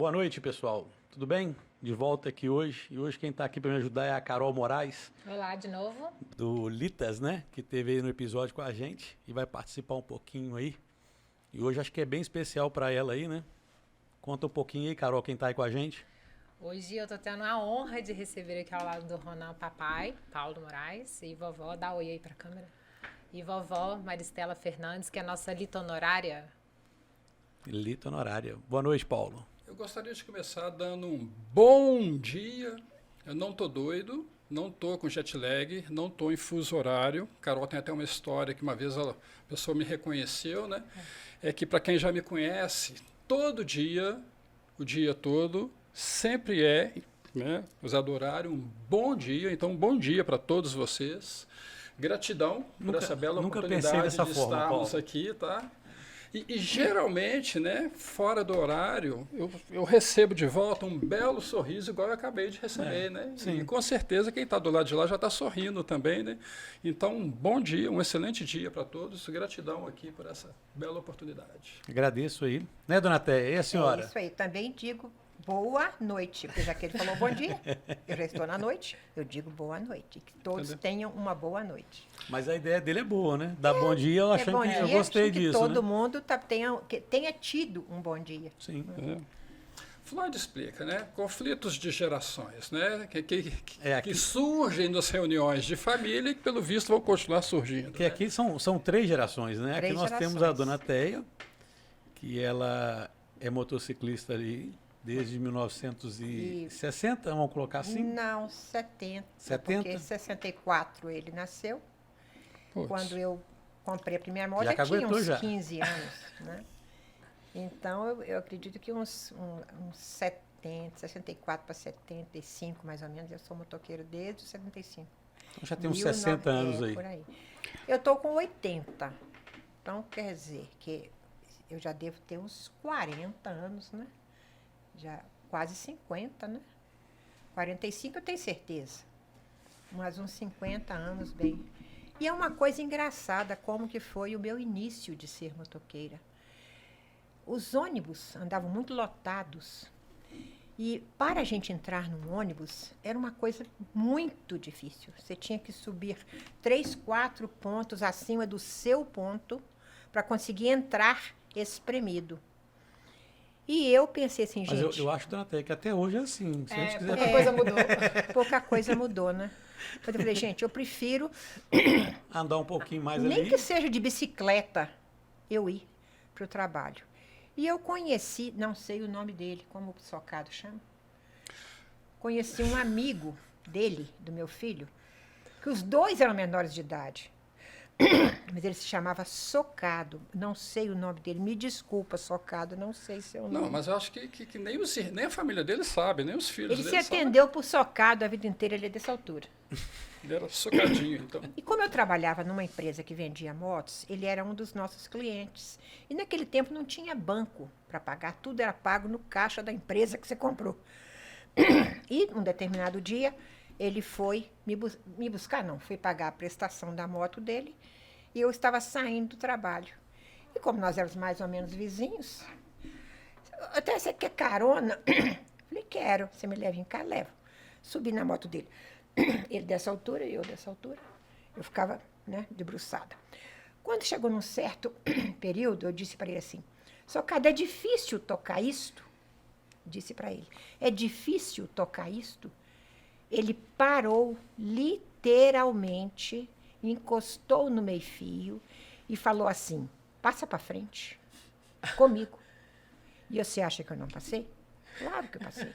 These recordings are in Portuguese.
Boa noite, pessoal. Tudo bem? De volta aqui hoje. E hoje quem está aqui para me ajudar é a Carol Moraes. Olá de novo. Do Litas, né? Que esteve aí no episódio com a gente e vai participar um pouquinho aí. E hoje acho que é bem especial para ela aí, né? Conta um pouquinho aí, Carol, quem está aí com a gente. Hoje eu tô tendo a honra de receber aqui ao lado do Ronaldo papai, Paulo Moraes, e vovó, dá oi aí pra câmera. E vovó Maristela Fernandes, que é a nossa lita honorária. Lita honorária. Boa noite, Paulo. Eu gostaria de começar dando um bom dia. Eu não tô doido, não tô com jet lag, não tô em fuso horário. Carol tem até uma história que uma vez a pessoa me reconheceu, né? É que para quem já me conhece, todo dia, o dia todo, sempre é, né, usado horário, um bom dia. Então, um bom dia para todos vocês. Gratidão por essa bela oportunidade de estarmos aqui, tá? E geralmente, né, fora do horário, eu recebo de volta um belo sorriso igual eu acabei de receber, né? Sim. E com certeza quem está do lado de lá já está sorrindo também, né? Então, um bom dia, um excelente dia para todos. Gratidão aqui por essa bela oportunidade. Agradeço aí. Né, dona Téia? E a senhora? É isso aí. Também digo boa noite, porque já que ele falou bom dia, eu já estou na noite, eu digo boa noite. Que todos tenham uma boa noite. Mas a ideia dele é boa, né? Dar bom dia, eu achando que eu dia, gostei que disso, todo né? mundo tenha tido um bom dia. Sim. Freud explica, né? Conflitos de gerações, né? Aqui, que surgem nas reuniões de família e que, pelo visto, vão continuar surgindo. Que aqui são 3 gerações, né? Aqui nós temos a dona Téia, que ela é motociclista ali desde 1960, vamos colocar assim? Não, 70. 70? Porque em 64 ele nasceu. Puts. Quando eu comprei a primeira moto, Já eu tinha uns já. 15 anos, né? Então, eu acredito que uns 70, 64 para 75, mais ou menos. Eu sou motoqueiro desde os 75. Então já tem uns 60 anos aí. Por aí. Eu estou com 80. Então, quer dizer que eu já devo ter uns 40 anos, né? Já quase 50, né? 45 eu tenho certeza. Mas uns 50 anos, bem. E é uma coisa engraçada como que foi o meu início de ser motoqueira. Os ônibus andavam muito lotados. E para a gente entrar num ônibus, era uma coisa muito difícil. Você tinha que subir 3, 4 pontos acima do seu ponto para conseguir entrar espremido. E eu pensei assim, gente... Mas eu acho, dona Téia, que até hoje é assim. Se a gente quiser... Pouca coisa mudou. Pouca coisa mudou, né? Mas eu falei, gente, eu prefiro... andar um pouquinho mais nem ali. que seja de bicicleta, eu ir para o trabalho. E eu conheci, não sei o nome dele, como o socado chama. Conheci um amigo dele, do meu filho, que os dois eram menores de idade. Mas ele se chamava Socado. Não sei o nome dele. Me desculpa, Socado, não sei seu nome. Não, mas eu acho que nem a família dele sabe, nem os filhos Ele dele se atendeu por Socado a vida inteira, ele é dessa altura. Ele era socadinho, então. E como eu trabalhava numa empresa que vendia motos, ele era um dos nossos clientes. E naquele tempo não tinha banco para pagar, tudo era pago no caixa da empresa que você comprou. E um determinado dia, ele foi me buscar, não, foi pagar a prestação da moto dele, e eu estava saindo do trabalho. E como nós éramos mais ou menos vizinhos, até você quer carona? Falei, quero, você me leva em casa? Levo. Subi na moto dele. Ele dessa altura e eu dessa altura. Eu ficava, né, debruçada. Quando chegou num certo período, eu disse para ele assim, Socado, é difícil tocar isto? Disse para ele, é difícil tocar isto? Ele parou literalmente, encostou no meio-fio e falou assim, passa para frente, comigo. E você acha que eu não passei? Claro que eu passei.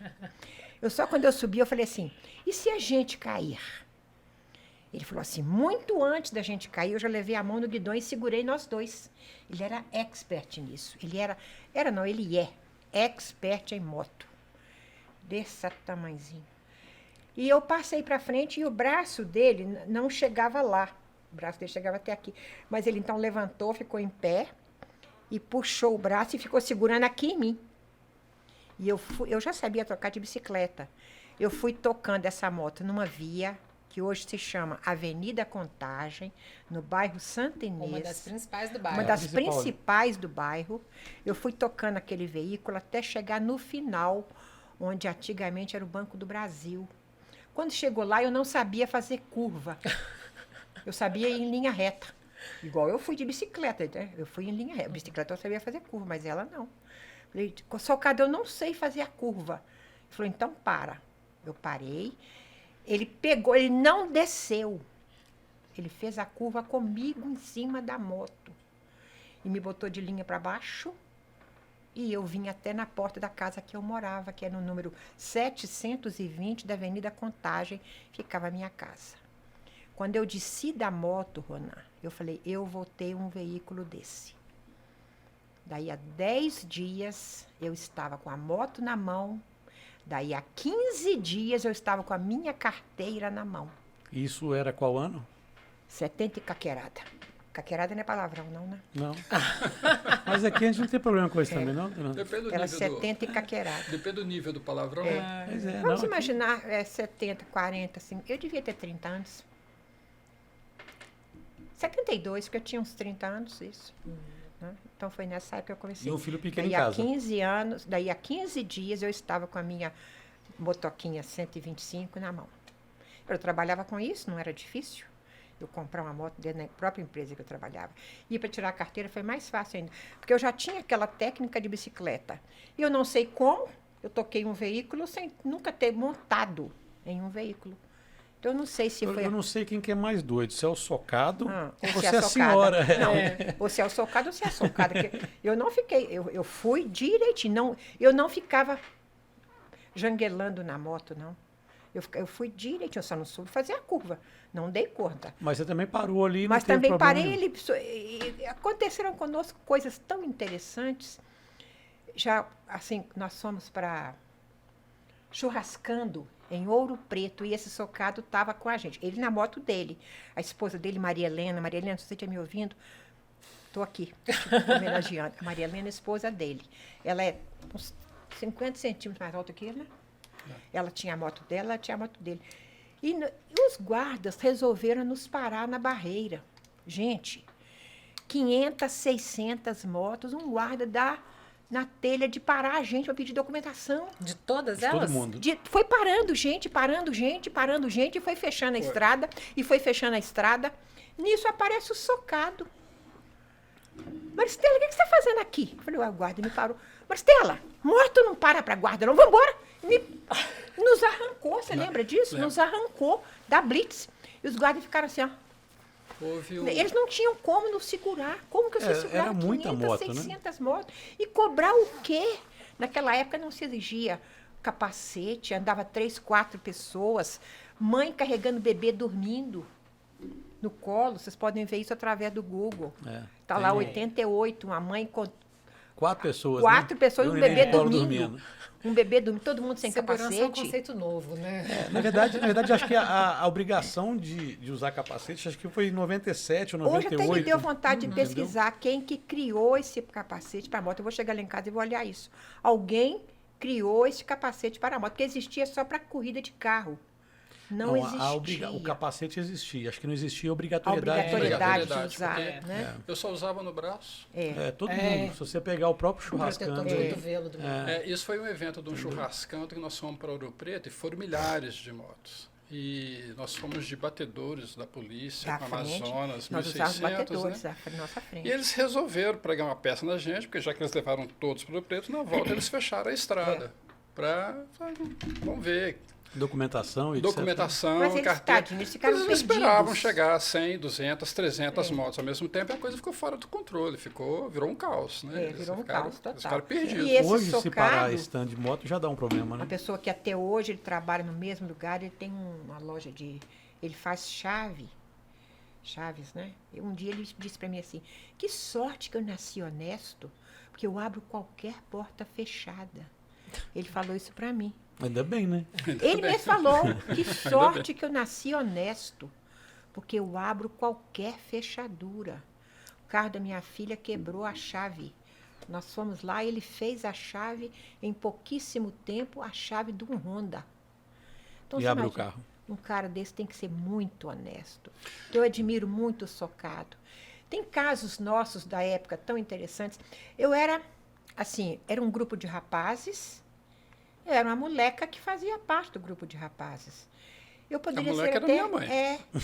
Quando eu subi, eu falei assim, e se a gente cair? Ele falou assim, muito antes da gente cair, eu já levei a mão no guidão e segurei nós dois. Ele era expert nisso. Ele é expert em moto. Desse tamanhozinho. E eu passei para frente e o braço dele não chegava lá. O braço dele chegava até aqui. Mas ele então levantou, ficou em pé e puxou o braço e ficou segurando aqui em mim. E eu já sabia tocar de bicicleta. Eu fui tocando essa moto numa via que que hoje se chama Avenida Contagem, no bairro Santa Inês. Uma das principais do bairro. Uma das principais do bairro. Eu fui tocando aquele veículo até chegar no final, onde antigamente era o Banco do Brasil. Quando chegou lá, eu não sabia fazer curva. Eu sabia ir em linha reta. Igual eu fui de bicicleta, né? Eu fui em linha reta. Bicicleta eu sabia fazer curva, mas ela não. Falei, socado, eu não sei fazer a curva. Ele falou, então para. Eu parei. Ele pegou, ele não desceu. Ele fez a curva comigo em cima da moto. E me botou de linha para baixo. E eu vim até na porta da casa que eu morava, que é no número 720 da Avenida Contagem, ficava a minha casa. Quando eu desci da moto, Ronan, eu falei, eu vou ter um veículo desse. Daí, há 10 dias, eu estava com a moto na mão. Daí, há 15 dias, eu estava com a minha carteira na mão. Isso era qual ano? 70 e caquerada. Caquerada não é palavrão, não, né? Não. Mas aqui a gente não tem problema com isso também, não? Depende do Era nível 70 e caquerada. Depende do nível do palavrão. Pois é, Vamos não, imaginar 70, 40, assim. Eu devia ter 30 anos. 72, porque eu tinha uns 30 anos, isso. Né? Então foi nessa época que eu comecei. E um filho pequeno daí, em casa. Há 15 anos, daí há 15 dias eu estava com a minha motoquinha 125 na mão. Eu trabalhava com isso, não era difícil. Eu comprar uma moto dentro da própria empresa que eu trabalhava. E para tirar a carteira foi mais fácil ainda. Porque eu já tinha aquela técnica de bicicleta. E eu não sei como, eu toquei um veículo sem nunca ter montado em um veículo. Então, eu não sei se foi... Eu não sei quem que é mais doido, se é o socado ou se se é a socada. senhora. Não, ou se é o socado ou se é a socada. Eu não fiquei... Eu fui direitinho. Não, eu não ficava janguelando na moto, não. Eu fui direitinho. Eu só não soube fazer a curva. Não dei conta. Mas você também parou ali. Mas não teve também problema parei. nenhum. Aconteceram conosco coisas tão interessantes. Já, assim, nós fomos para churrascando em Ouro Preto, e esse socado estava com a gente. Ele na moto dele. A esposa dele, Maria Helena, se você estiver me ouvindo, estou aqui, homenageando. A Maria Helena é a esposa dele. Ela é uns 50 centímetros mais alta que ele, né? Ela tinha a moto dela, ela tinha a moto dele. E os guardas resolveram nos parar na barreira. Gente, 500, 600 motos, um guarda dá na telha de parar a gente para pedir documentação. De todas De elas? todo mundo. Foi parando gente, e foi fechando a estrada, e foi fechando a estrada. Nisso aparece o socado. Maristela, o que você está fazendo aqui? Eu falei, o guarda me parou. Maristela, moto não para guarda, não, vamos embora. Nos arrancou, você lembra disso? Nos arrancou da blitz. E os guardas ficaram assim, ó. Eles não tinham como nos segurar. Como que eu sei segurar era muita 500, moto, 600 motos? E cobrar o quê? Naquela época não se exigia capacete, andava 3, 4 pessoas, mãe carregando bebê dormindo no colo. Vocês podem ver isso através do Google. Está lá 88, uma mãe com 4 pessoas. 4 pessoas e um bebê dormindo. Um bebê dormindo, todo mundo sem Segurança capacete. É um conceito novo, né? Na verdade, acho que a obrigação de usar capacete, acho que foi em 97 ou 98. Hoje até me deu vontade de pesquisar quem que criou esse capacete para a moto. Eu vou chegar lá em casa e vou olhar isso. Alguém criou esse capacete para a moto, porque existia só para corrida de carro. Não existia. O capacete existia. Acho que não existia A obrigatoriedade. obrigatoriedade de Obrigatoriedade, usar, porque né? Eu só usava no braço. Todo mundo. Se você pegar o próprio churrascando... Protetor de cotovelo do Isso foi um evento de um churrascando que nós fomos para Ouro Preto e foram milhares de motos. E nós fomos de batedores da polícia, Da com frente, Amazonas, nós usávamos 1.600, batedores né? da nossa frente. E eles resolveram pregar uma peça na gente, porque já que eles levaram todos para Ouro Preto, na volta eles fecharam a estrada. Vamos ver. Documentação e Documentação, Mas eles, carteira. tadinhos, eles ficaram Eles esperavam perdidos. chegar a 100, 200, 300 motos ao mesmo tempo e a coisa ficou fora do controle. Virou um caos, né? Eles Virou um caos total. Eles ficaram perdidos. E esse Hoje, se parar socado, stand de moto, já dá um problema, né? uma pessoa que até hoje ele trabalha no mesmo lugar, ele tem uma loja de... Ele faz chaves, né? Um dia ele disse para mim assim, que sorte que eu nasci honesto, porque eu abro qualquer porta fechada. Ele falou isso para mim. Ainda bem, né? Ele mesmo falou, que sorte que eu nasci honesto, porque eu abro qualquer fechadura. O carro da minha filha quebrou a chave. Nós fomos lá, ele fez a chave, em pouquíssimo tempo, a chave de um Honda. Então, E você abre o imagina, carro. Um cara desse tem que ser muito honesto. Eu admiro muito o Socado. Tem casos nossos da época tão interessantes. Eu era, assim, era um grupo de rapazes, eu era uma moleca que fazia parte do grupo de rapazes. Eu poderia ser até, minha mãe.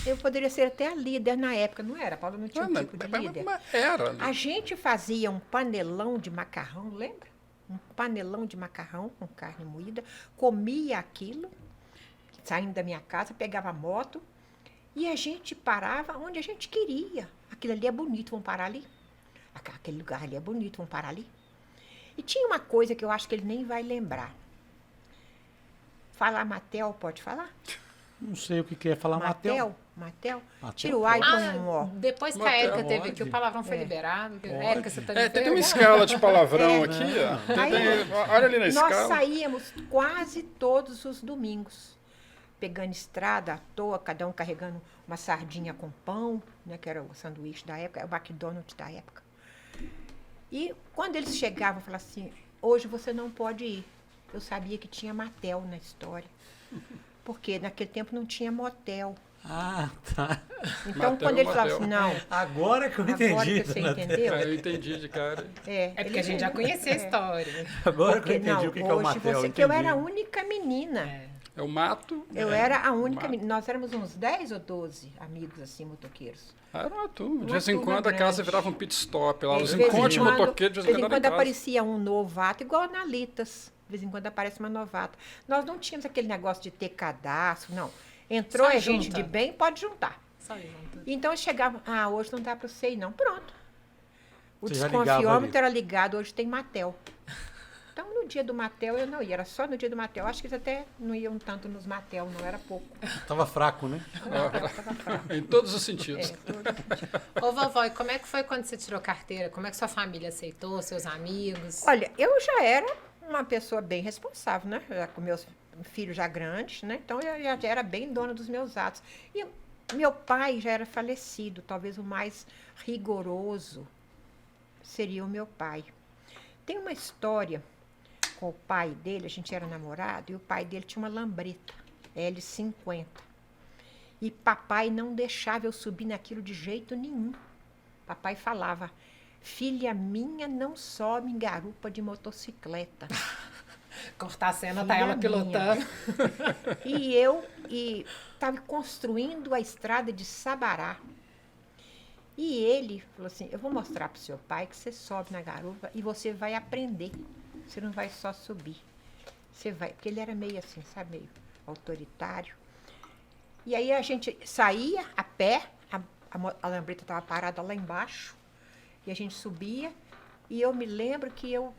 Eu poderia ser até a líder na época, não era? A Paula não tinha tipo de líder. Mas era. A gente fazia um panelão de macarrão, lembra? Um panelão de macarrão com carne moída, comia aquilo, saindo da minha casa, pegava a moto e a gente parava onde a gente queria. Aquilo ali é bonito, vamos parar ali. Aquele lugar ali é bonito, vamos parar ali. E tinha uma coisa que eu acho que ele nem vai lembrar. Falar Matel, pode falar? Não sei o que é falar Matel. Matel? Tira o A e põe um O. Depois que a Érica teve aqui, o palavrão foi liberado. Érica, você tá dizendo? Tem uma escala de palavrão aqui. Ó. Olha ali na escala. Nós saíamos quase todos os domingos, pegando estrada à toa, cada um carregando uma sardinha com pão, né, que era o sanduíche da época, o McDonald's da época. E quando eles chegavam, eu falava assim, hoje você não pode ir. Eu sabia que tinha Matel na história. Porque naquele tempo não tinha motel. Ah, tá. Então, Matel, quando ele falava assim, não... Agora que eu entendi. Agora que você entendeu? Eu entendi de cara. É porque a gente já conhecia a história. Agora porque, que eu entendi o que é o Matel. Que eu era a única menina. É o mato. Eu era a única menina. Nós éramos uns 10 ou 12 amigos, assim, motoqueiros. Era uma turma. De Uma vez em turma quando a casa grande. virava um pit stop lá. Os De vez em encontros quando- motoqueiros de vez em quando era em casa. aparecia um novato, igual na Litas. De vez em quando aparece uma novata. Nós não tínhamos aquele negócio de ter cadastro, não. Entrou Só é gente junta. de bem, pode juntar. Só junto. Então eu chegava, hoje não dá para você ir, não. Pronto. O Você já ligava desconfiômetro ali. era ligado, hoje tem Matel. Então, no dia do Matel, eu não ia, era só no dia do Matel. Acho que eles até não iam tanto nos Matel, não era pouco. Tava fraco, né? Em todos os sentidos. Ô, vovó, e como é que foi quando você tirou carteira? Como é que sua família aceitou, seus amigos? Olha, eu já era uma pessoa bem responsável, né? Já com meus filhos já grandes, né? Então, eu já era bem dona dos meus atos. E meu pai já era falecido, talvez o mais rigoroso seria o meu pai. Tem uma história com o pai dele, a gente era namorado, e o pai dele tinha uma lambreta, L50. E papai não deixava eu subir naquilo de jeito nenhum. Papai falava, filha minha não sobe em garupa de motocicleta. Cortar a cena, Filha tá ela minha. pilotando. E eu estava construindo a estrada de Sabará. E ele falou assim, eu vou mostrar para o seu pai que você sobe na garupa e você vai aprender. Você não vai só subir. Você vai, porque ele era meio assim, sabe, meio autoritário. E aí a gente saía a pé, a lambreta estava parada lá embaixo, e a gente subia, e eu me lembro que eu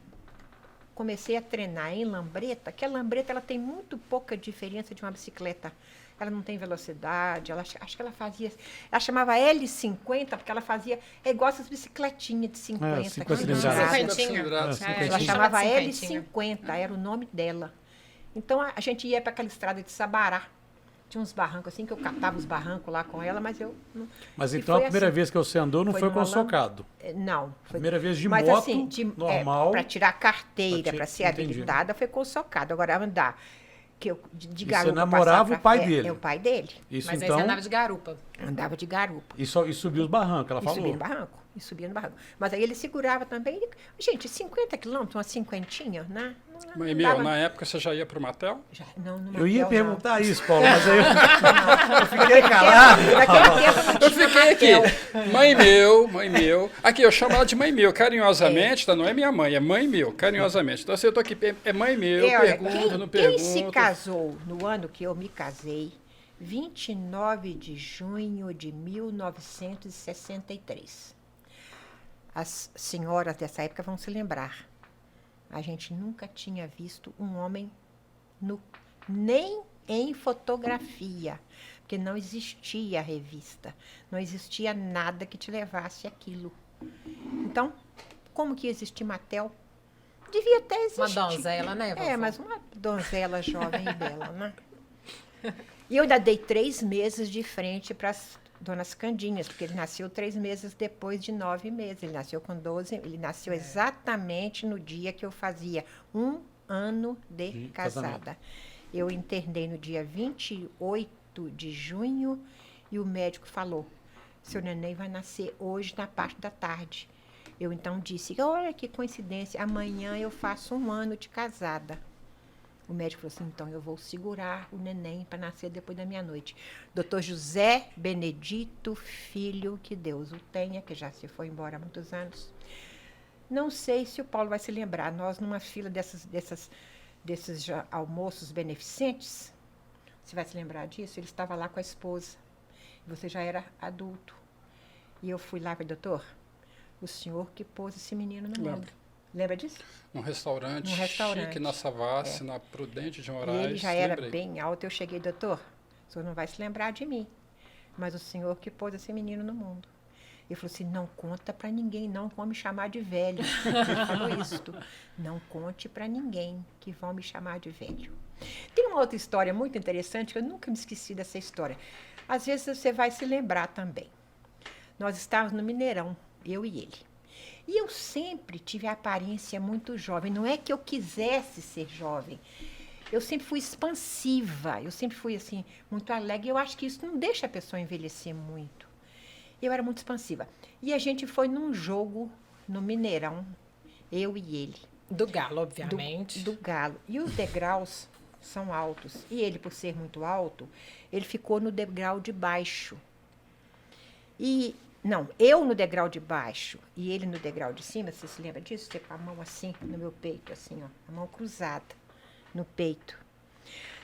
comecei a treinar em lambreta, que a lambreta ela tem muito pouca diferença de uma bicicleta. Ela não tem velocidade, acho que ela fazia, ela chamava L50, porque ela fazia, é igual essas bicicletinhas de 50. 50 que cilindradas. Cilindradas. ela chamava L50, era o nome dela. Então a gente ia para aquela estrada de Sabará. Tinha uns barrancos assim, que eu catava os barrancos lá com ela, mas eu não. Mas E então a foi primeira assim. vez que você andou não foi com numa socado. Não. Foi, Primeira vez de mas, moto, assim, normal. Para tirar carteira, Pra para ser entendi. habilitada, foi com socado. Agora andar. Que eu, de E garupa você namorava passar o pai pra- dele? É o pai dele. Isso Mas aí então. você andava de garupa. Andava de garupa. E subiu os barrancos, ela E falou. subia no barranco. E subia no barranco. Mas aí ele segurava também. Gente, 50 quilômetros, uma cinquentinha, né? Mas, Não meu, dava- na época você já ia pro Matel? Já, não, no Eu ia Matel, não. perguntar isso, Paulo, mas aí eu fiquei calado. Naquele tempo não Eu tinha fiquei Matel. aqui. Mãe meu. Aqui, eu chamo ela de mãe meu, carinhosamente, tá? Não é minha mãe, é mãe meu, carinhosamente. Então, assim, eu tô aqui, é mãe meu, eu Olha, pergunto, não quem pergunto. se casou no ano que eu me casei, 29 de junho de 1963. As senhoras dessa época vão se lembrar. A gente nunca tinha visto um homem nu, nem em fotografia, porque não existia revista, não existia nada que te levasse aquilo. Então, como que ia existir Matel? Devia até existir. Uma donzela, né, vovó? É, mas uma donzela jovem e bela, né? E eu ainda dei 3 meses de frente para as donas Candinhas, porque ele nasceu 3 meses depois de 9 meses. Ele nasceu com 12, ele nasceu exatamente no dia que eu fazia 1 ano de casada. Eu internei no dia 28 8 de junho e o médico falou, seu neném vai nascer hoje na parte da tarde. Eu então disse, olha que coincidência, amanhã eu faço 1 ano de casada. O médico falou assim, então eu vou segurar o neném para nascer depois da meia-noite. Dr. José Benedito Filho, que Deus o tenha, que já se foi embora há muitos anos. Não sei se o Paulo vai se lembrar, nós numa fila desses almoços beneficentes, você vai se lembrar disso? Ele estava lá com a esposa, você já era adulto. E eu fui lá e falei, doutor, o senhor que pôs esse menino no mundo. Lembra disso? Num restaurante chique na Savassi, na Prudente de Moraes. E ele já era bem alto. Eu cheguei, doutor, o senhor não vai se lembrar de mim, mas o senhor que pôs esse menino no mundo. Ele falou assim, não conta para ninguém, não vão me chamar de velho. Ele falou isso. Não conte para ninguém que vão me chamar de velho. Tem uma outra história muito interessante, que eu nunca me esqueci dessa história. Às vezes você vai se lembrar também. Nós estávamos no Mineirão, eu e ele. E eu sempre tive a aparência muito jovem. Não é que eu quisesse ser jovem. Eu sempre fui expansiva. Eu sempre fui, assim, muito alegre. Eu acho que isso não deixa a pessoa envelhecer muito. Eu era muito expansiva. E a gente foi num jogo no Mineirão, eu e ele. Do Galo, obviamente. Do Galo. E os degraus são altos. E ele, por ser muito alto, ele ficou no degrau de baixo. Não, eu no degrau de baixo e ele no degrau de cima, você se lembra disso? Você com a mão assim no meu peito, assim, ó, a mão cruzada no peito.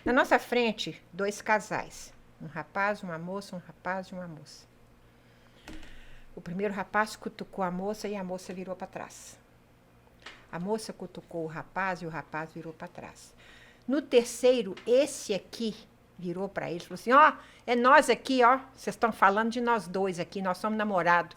Na nossa frente, 2 casais. Um rapaz, uma moça, um rapaz e uma moça. O primeiro rapaz cutucou a moça e a moça virou para trás. A moça cutucou o rapaz e o rapaz virou para trás. No terceiro, esse aqui virou para ele e falou assim, ó, é nós aqui, ó, vocês estão falando de nós dois aqui, nós somos namorados.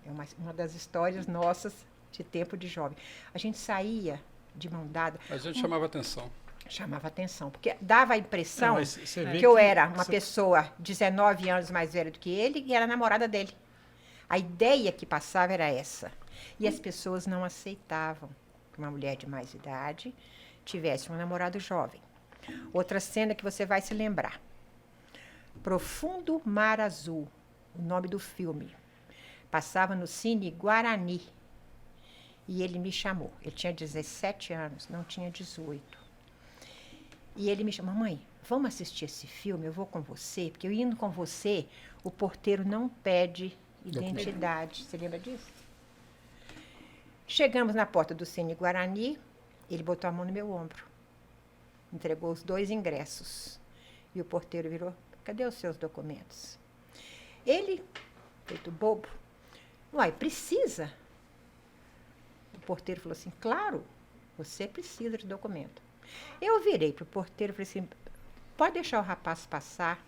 É uma das histórias nossas de tempo de jovem. A gente saía de mão dada. A gente chamava atenção. Chamava atenção, porque dava a impressão que eu era uma pessoa 19 anos mais velha do que ele e era namorada dele. A ideia que passava era essa. E as pessoas não aceitavam que uma mulher de mais idade tivesse um namorado jovem. Outra cena que você vai se lembrar. Profundo Mar Azul, o nome do filme. Passava no Cine Guarani. E ele me chamou. Ele tinha 17 anos, não tinha 18. E ele me chamou, mamãe, vamos assistir esse filme? Eu vou com você, porque eu indo com você, o porteiro não pede identidade. Você lembra disso? Chegamos na porta do Cine Guarani, ele botou a mão no meu ombro. Entregou os 2 ingressos. E o porteiro virou, cadê os seus documentos? Ele, feito bobo, uai, precisa. O porteiro falou assim, claro, você precisa de documento. Eu virei para o porteiro e falei assim, pode deixar o rapaz passar,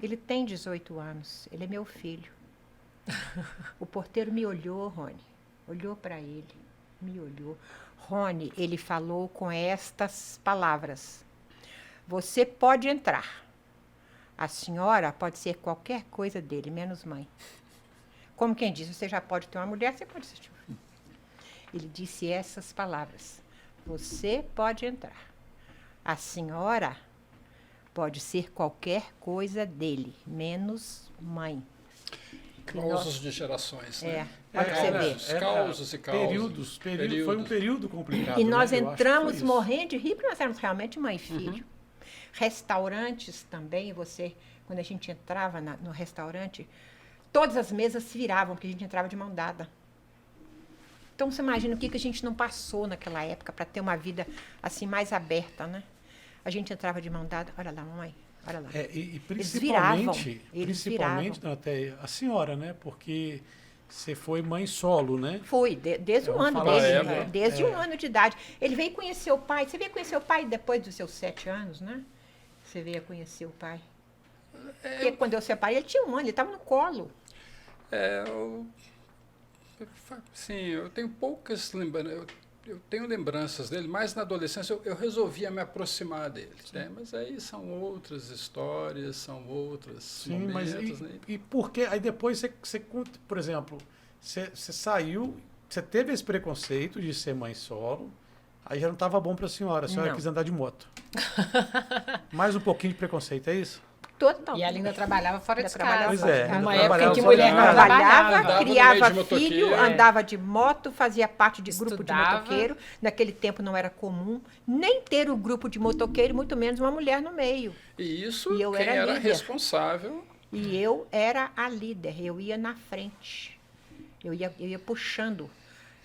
ele tem 18 anos, ele é meu filho. O porteiro me olhou, Rony, olhou para ele, me olhou. Rony, ele falou com estas palavras, você pode entrar, a senhora pode ser qualquer coisa dele, menos mãe. Como quem diz, você já pode ter uma mulher, você pode ser tio. Ele disse essas palavras, você pode entrar, a senhora pode ser qualquer coisa dele, menos mãe. Causos de gerações, né? Olha pra você ver. Causos e causos. Períodos. Foi um período complicado. E nós né? entramos morrendo de rir, porque nós éramos realmente mãe e filho. Restaurantes também, quando a gente entrava no restaurante, todas as mesas se viravam, porque a gente entrava de mão dada. Então, você imagina o que a gente não passou naquela época para ter uma vida assim mais aberta, né? A gente entrava de mão dada, olha lá, mamãe. Olha lá. E Eles viravam. Até a senhora, né? Porque você foi mãe solo, né? Fui, desde o ano dele, desde 1 ano de idade. Ele veio conhecer o pai. Você veio conhecer o pai depois dos seus 7 anos, né? Você veio conhecer o pai. Porque quando eu separei, ele tinha 1 ano, ele estava no colo. Sim, eu tenho poucas lembranças. Eu tenho lembranças dele, mas na adolescência eu resolvia me aproximar dele, né? Mas aí são outras histórias, são outros momentos. Mas e por que? Aí depois você conta, por exemplo, você saiu, você teve esse preconceito de ser mãe solo, Aí já não estava bom para a senhora quis andar de moto. Mais um pouquinho de preconceito, é isso? Total. E ela ainda trabalhava fora de casa. Pois é. Numa Ainda época em que trabalhava mulher não fora de trabalhava. Andava criava no meio de filho, motoqueiro. andava de moto, fazia parte de grupo de Estudava. motoqueiro. Naquele tempo não era comum nem ter o grupo de motoqueiro, muito menos uma mulher no meio. E isso E eu quem era era líder. responsável. E eu era a líder, eu ia na frente. Eu ia puxando.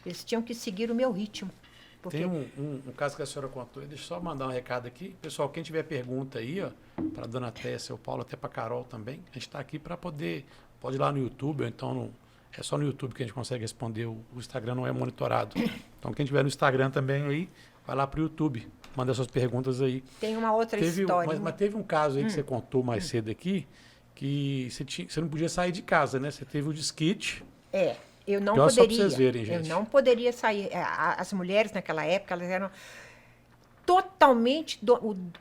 Eles tinham que seguir o meu ritmo. Porque Tem um caso que a senhora contou. Deixa eu só mandar um recado aqui. Pessoal, quem tiver pergunta aí, ó, para a dona Téia, seu Paulo, até para a Carol também, a gente está aqui para poder... Pode ir lá no YouTube, ou então é só no YouTube que a gente consegue responder. O Instagram não é monitorado. Então, quem tiver no Instagram também aí, vai lá para o YouTube. Manda suas perguntas aí. tem uma outra história. Mas teve um caso aí que você contou mais cedo aqui, que você não podia sair de casa, né? Você teve o desquite. Eu não Pior só pra poderia. vocês verem, gente. Eu não poderia sair. As mulheres naquela época, elas eram totalmente...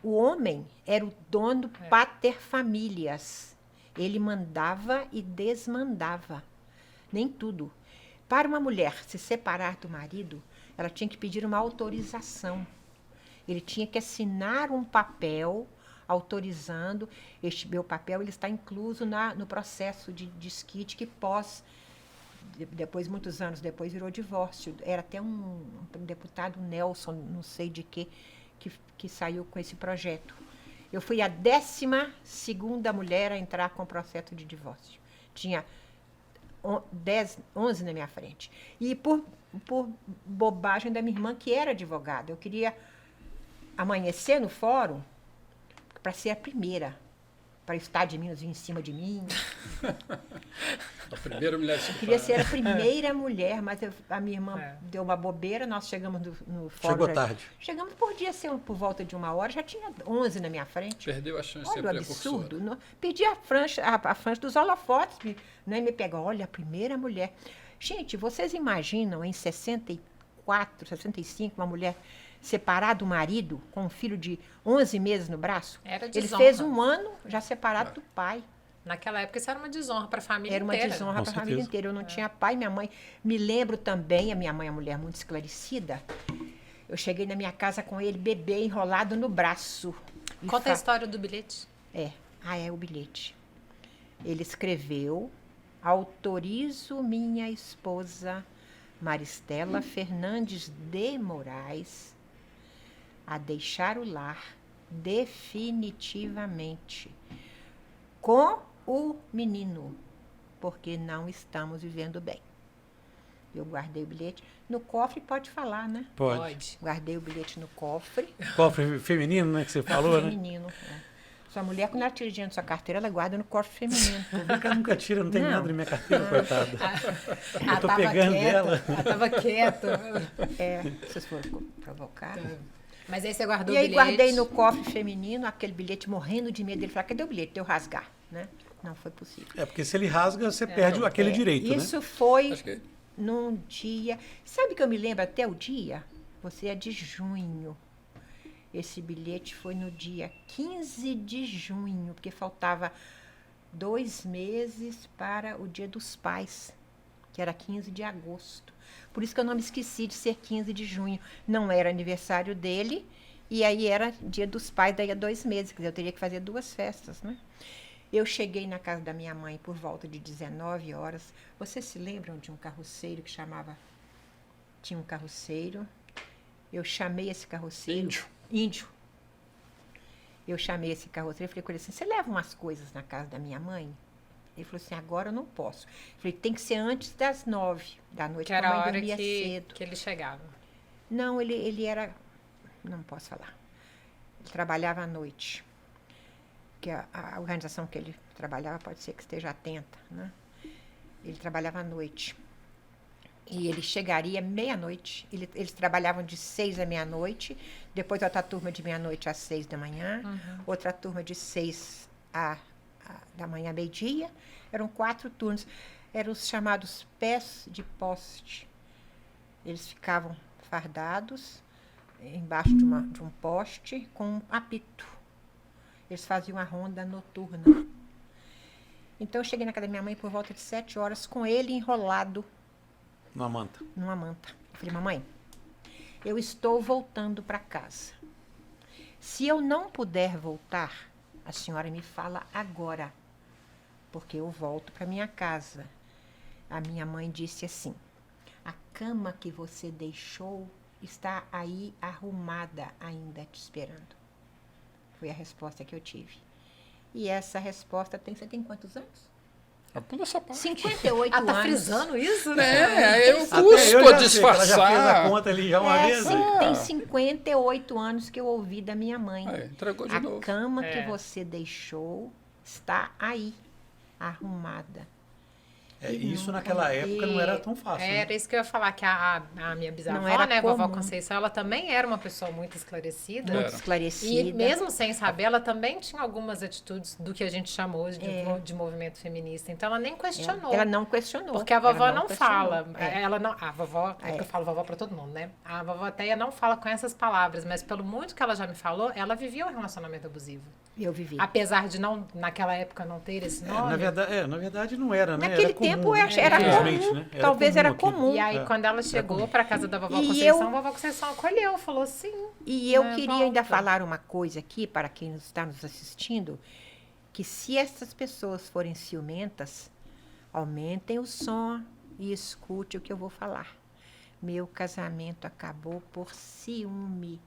O homem era o dono paterfamílias. Ele mandava e desmandava. Nem tudo. Para uma mulher se separar do marido, ela tinha que pedir uma autorização. Ele tinha que assinar um papel autorizando. Este meu papel ele está incluso no processo de desquite que depois, muitos anos depois, virou divórcio. Era até um deputado Nelson, não sei de que saiu com esse projeto. Eu fui a 12ª mulher a entrar com o processo de divórcio. Tinha 11 na minha frente. E por bobagem da minha irmã, que era advogada. Eu queria amanhecer no fórum para ser a primeira. Para estar de mim, em cima de mim. A primeira mulher Eu queria ser a primeira mulher, mas a minha irmã deu uma bobeira, nós chegamos no fórum. Chegou tarde. Chegamos, podia ser por volta de 1 hora, já tinha 11 na minha frente. Perdeu a chance de Olha ser o precursora. absurdo. Pedi a franja dos holofotes, me pegou, olha, a primeira mulher. Gente, vocês imaginam em 64, 65, uma mulher separada do marido, com um filho de 11 meses no braço? Era Ele desonra. fez 1 ano já separado do pai. Naquela época isso era uma desonra para a família Era uma inteira. desonra Com para a família certeza. inteira. Eu não tinha pai, minha mãe. Me lembro também, a minha mãe é uma mulher muito esclarecida. Eu cheguei na minha casa com ele, bebê enrolado no braço. E Conta a história do bilhete. é o bilhete. Ele escreveu: autorizo minha esposa Maristela Fernandes de Moraes a deixar o lar definitivamente com o menino, porque não estamos vivendo bem. Eu guardei o bilhete no cofre, pode falar, né? Pode. Guardei o bilhete no cofre. Cofre feminino, né, que você falou, né? Feminino. Sua mulher, quando ela tira dinheiro da sua carteira, ela guarda no cofre feminino. Ela nunca tira, não tem Não. nada na minha carteira, coitada. Ela tô tava pegando quieta, dela. Ela estava quieta. Vocês foram provocar. Mas aí você guardou E o aí bilhete. guardei no cofre feminino aquele bilhete, morrendo de medo. Ele falou: cadê o bilhete? Deu rasgar, né? Não foi possível. É, porque se ele rasga, você perde aquele direito, né? Isso foi Acho que num dia... Sabe que eu me lembro até o dia? Você é de junho. Esse bilhete foi no dia 15 de junho, porque faltava 2 meses para o Dia dos Pais, que era 15 de agosto. Por isso que eu não me esqueci de ser 15 de junho. Não era aniversário dele, e aí era Dia dos Pais, daí a 2 meses. Quer dizer, eu teria que fazer 2 festas, né? Eu cheguei na casa da minha mãe por volta de 19 horas. Vocês se lembram de um carroceiro que chamava... Tinha um carroceiro. Eu chamei esse carroceiro... Índio. Eu chamei esse carroceiro e falei com ele assim: você leva umas coisas na casa da minha mãe? Ele falou assim: agora eu não posso. Eu falei: tem que ser antes das 9 da noite, Que porque a era a mãe hora dormia cedo. que ele chegava. Não, ele era... Não posso falar. Ele trabalhava à noite. Que a organização que ele trabalhava pode ser que esteja atenta, né? Ele trabalhava à noite. E ele chegaria meia-noite. Eles trabalhavam de 6 à meia-noite. Depois outra turma de meia-noite às 6 da manhã. Outra turma de 6 da manhã, meio-dia. Eram 4 turnos. Eram os chamados pés de poste. Eles ficavam fardados embaixo de um poste com um apito. Eles faziam a ronda noturna. Então eu cheguei na casa da minha mãe por volta de 7 horas com ele enrolado Numa manta. numa manta. Eu falei: mamãe, eu estou voltando para casa. Se eu não puder voltar, a senhora me fala agora, porque eu volto para minha casa. A minha mãe disse assim: a cama que você deixou está aí arrumada ainda te esperando. Foi a resposta que eu tive. E essa resposta você tem quantos anos? Pula essa parte. 58 Ah, tá anos. frisando isso, né? É, eu Até eu custo já a sei que ela já fez disfarçar. a conta ali já uma vez. Tem 58 anos que eu ouvi da minha mãe. Entregou de A novo. cama que É. você deixou está aí, arrumada. Isso naquela época não era tão fácil. Era né? isso que eu ia falar, que a minha bisavó, Não era né, vovó comum. Conceição, ela também era uma pessoa muito esclarecida. Muito Era. esclarecida. E mesmo sem saber, ela também tinha algumas atitudes do que a gente chamou de movimento feminista. Então ela nem questionou. Ela não questionou. Porque a vovó ela não questionou. fala. É. Ela não, a vovó, é que eu falo vovó pra todo mundo, né? A vovó até não fala com essas palavras, mas pelo muito que ela já me falou, ela vivia um relacionamento abusivo. Eu vivi. Apesar de não, naquela época, não ter esse nome. Na verdade não era, né? Naquele Era comum, tempo né? era Infelizmente, comum. né? Talvez era aquilo. comum. E aí, É. quando ela chegou pra casa da vovó E Conceição, eu- a vovó Conceição acolheu, falou sim. E eu né, queria ainda volta. falar uma coisa aqui, para quem está nos assistindo, que se essas pessoas forem ciumentas, aumentem o som e escute o que eu vou falar. Meu casamento acabou por ciúme.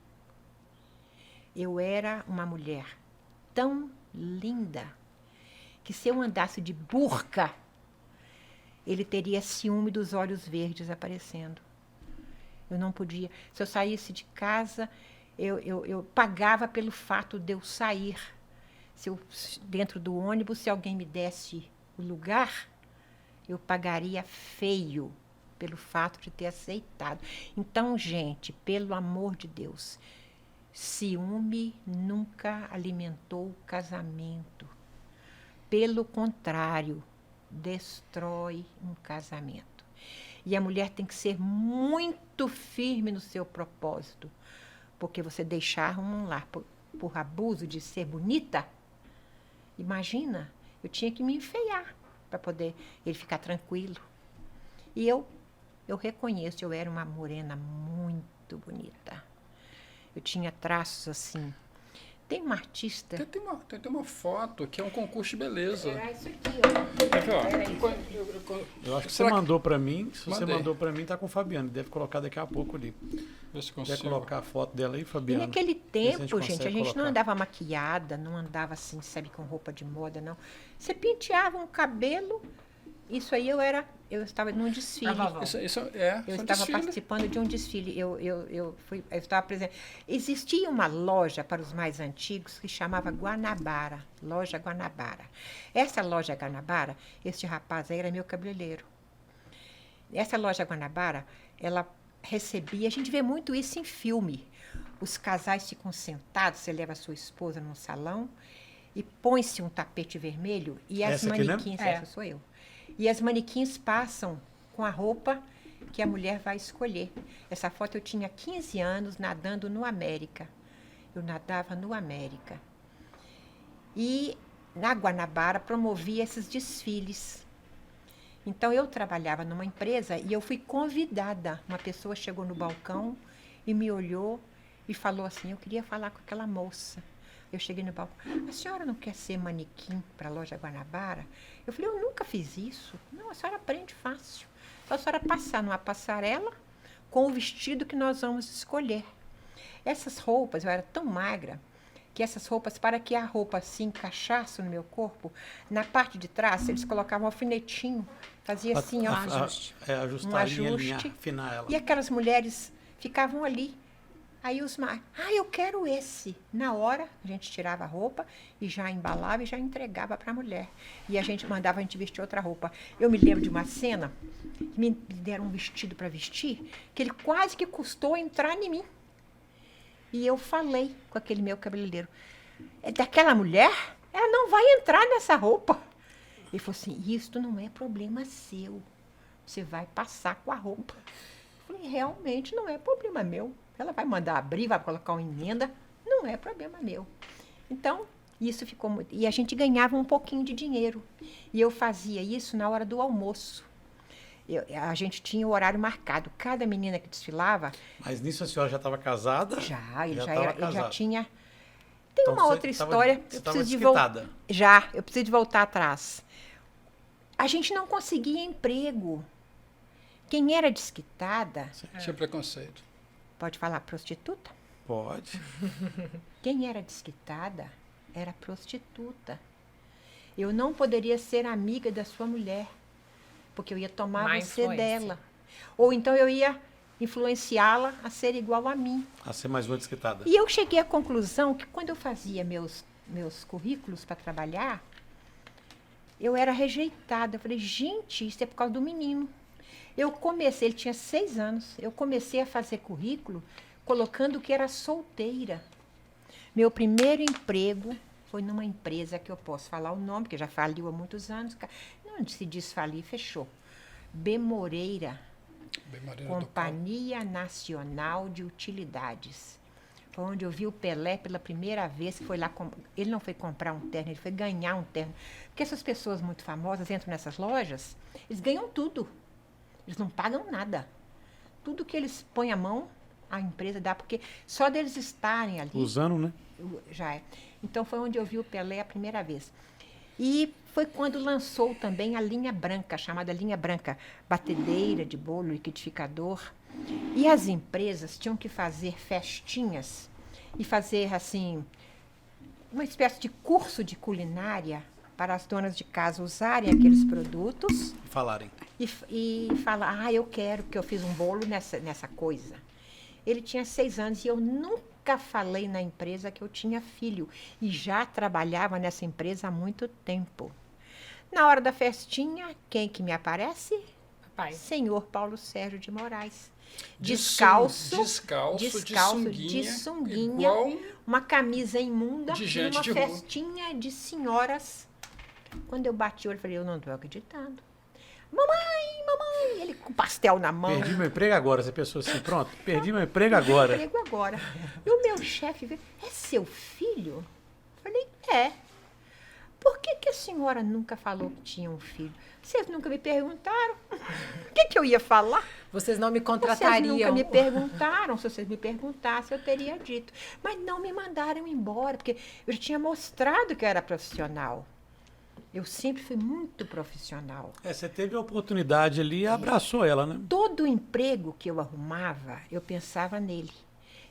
Eu era uma mulher tão linda que se eu andasse de burca, ele teria ciúme dos olhos verdes aparecendo. Eu não podia. Se eu saísse de casa, eu pagava pelo fato de eu sair. Dentro do ônibus, se alguém me desse o lugar, eu pagaria feio pelo fato de ter aceitado. Então, gente, pelo amor de Deus, ciúme nunca alimentou o casamento. Pelo contrário, destrói um casamento. E a mulher tem que ser muito firme no seu propósito, porque você deixar um lar por abuso de ser bonita, imagina, eu tinha que me enfeiar para poder ele ficar tranquilo. E eu reconheço, eu era uma morena muito bonita. Eu tinha traços assim. Tem uma artista... Tem uma foto que é um concurso de beleza. Era isso aqui, ó. Quer ver, ó? Era Eu acho que você Será que- mandou pra mim. Se você Mandei. mandou pra mim, tá com o Fabiano. Deve colocar daqui a pouco ali. Vê se Quer consigo. colocar a foto dela aí, E Fabiano? naquele Vê se a gente tempo, gente, a consegue gente não colocar. andava maquiada, não andava assim, sabe, com roupa de moda, não. Você penteava um cabelo, isso aí eu estava num desfile. A vovó. Isso Eu são estava desfile. participando de um desfile. Eu estava presente. Existia uma loja para os mais antigos que chamava Guanabara, Loja Guanabara. Essa loja Guanabara, este rapaz aí era meu cabeleireiro. Essa loja Guanabara, ela recebia, a gente vê muito isso em filme. Os casais ficam sentados, você leva a sua esposa num salão e põe-se um tapete vermelho e as Essa aqui, né? manequins, É. essa sou eu. E as manequins passam com a roupa que a mulher vai escolher. Essa foto eu tinha 15 anos nadando no América. Eu nadava no América. E na Guanabara promovia esses desfiles. Então eu trabalhava numa empresa e eu fui convidada. Uma pessoa chegou no balcão e me olhou e falou assim: eu queria falar com aquela moça. Eu cheguei no balcão: a senhora não quer ser manequim para a loja Guanabara? Eu falei: eu nunca fiz isso. Não, a senhora aprende fácil. Só a senhora passar numa passarela com o vestido que nós vamos escolher. Essas roupas, eu era tão magra que essas roupas, para que a roupa se encaixasse no meu corpo, na parte de trás eles colocavam um alfinetinho, fazia assim, ó, Ajustar um a linha, ajuste. afinar ela. E aquelas mulheres ficavam ali. Aí os mais, eu quero esse. Na hora, a gente tirava a roupa e já embalava e já entregava para a mulher. E a gente mandava a gente vestir outra roupa. Eu me lembro de uma cena que me deram um vestido para vestir, que ele quase que custou entrar em mim. E eu falei com aquele meu cabeleireiro: daquela mulher, ela não vai entrar nessa roupa. Ele falou assim: isto não é problema seu. Você vai passar com a roupa. Eu falei: realmente não é problema meu. Ela vai mandar abrir, vai colocar uma emenda. Não é problema meu. Então, isso ficou muito... E a gente ganhava um pouquinho de dinheiro. E eu fazia isso na hora do almoço. A gente tinha o horário marcado. Cada menina que desfilava, Mas nisso a senhora já estava casada? ele já estava ele já casado. tinha. Tem Então uma você outra tava- história. você Eu tava preciso de desquitada. eu preciso de voltar atrás. A gente não conseguia emprego. Quem era desquitada, Tinha preconceito. pode falar prostituta? Pode. Quem era desquitada era prostituta. Eu não poderia ser amiga da sua mulher, porque eu ia tomar Má você influência. dela. Ou então eu ia influenciá-la a ser igual a mim. A ser mais uma desquitada. E eu cheguei à conclusão que quando eu fazia meus currículos para trabalhar, eu era rejeitada. Eu falei, gente, isso é por causa do menino. Eu comecei, ele tinha 6 anos, eu comecei a fazer currículo colocando que era solteira. Meu primeiro emprego foi numa empresa que eu posso falar o nome, que já faliu há muitos anos. Não se diz falir, fechou. B. Moreira, Bem Moreira do Pau. Companhia Nacional de Utilidades. Foi onde eu vi o Pelé pela primeira vez, que foi lá, ele não foi comprar um terno, ele foi ganhar um terno. Porque essas pessoas muito famosas entram nessas lojas, eles ganham tudo. Eles não pagam nada. Tudo que eles põem a mão, a empresa dá, porque só deles estarem ali, Usando, né? já é. Então foi onde eu vi o Pelé a primeira vez. E foi quando lançou também a linha branca, chamada linha branca, batedeira de bolo, liquidificador. E as empresas tinham que fazer festinhas e fazer, assim, uma espécie de curso de culinária para as donas de casa usarem aqueles produtos E falarem. e falar, eu quero, porque eu fiz um bolo nessa coisa. Ele tinha 6 anos e eu nunca falei na empresa que eu tinha filho. E já trabalhava nessa empresa há muito tempo. Na hora da festinha, quem que me aparece? Papai. Senhor Paulo Sérgio de Moraes. Descalço, Descalço, de sunguinha, igual uma camisa imunda, de gente numa de rua. festinha de senhoras. Quando eu bati o olho, eu falei, eu não estou acreditando. Mamãe, ele com pastel na mão. Perdi meu emprego agora. Você pensou assim, pronto, perdi meu emprego agora. Emprego agora. E o meu chefe veio, é seu filho? Eu falei, é. Por que a senhora nunca falou que tinha um filho? Vocês nunca me perguntaram. O que eu ia falar? Vocês não me Vocês contratariam. nunca me perguntaram. Se vocês me perguntassem, eu teria dito. Mas não me mandaram embora, porque eu já tinha mostrado que eu era profissional. Eu sempre fui muito profissional. Você teve a oportunidade ali e abraçou ela, né? Todo emprego que eu arrumava, eu pensava nele.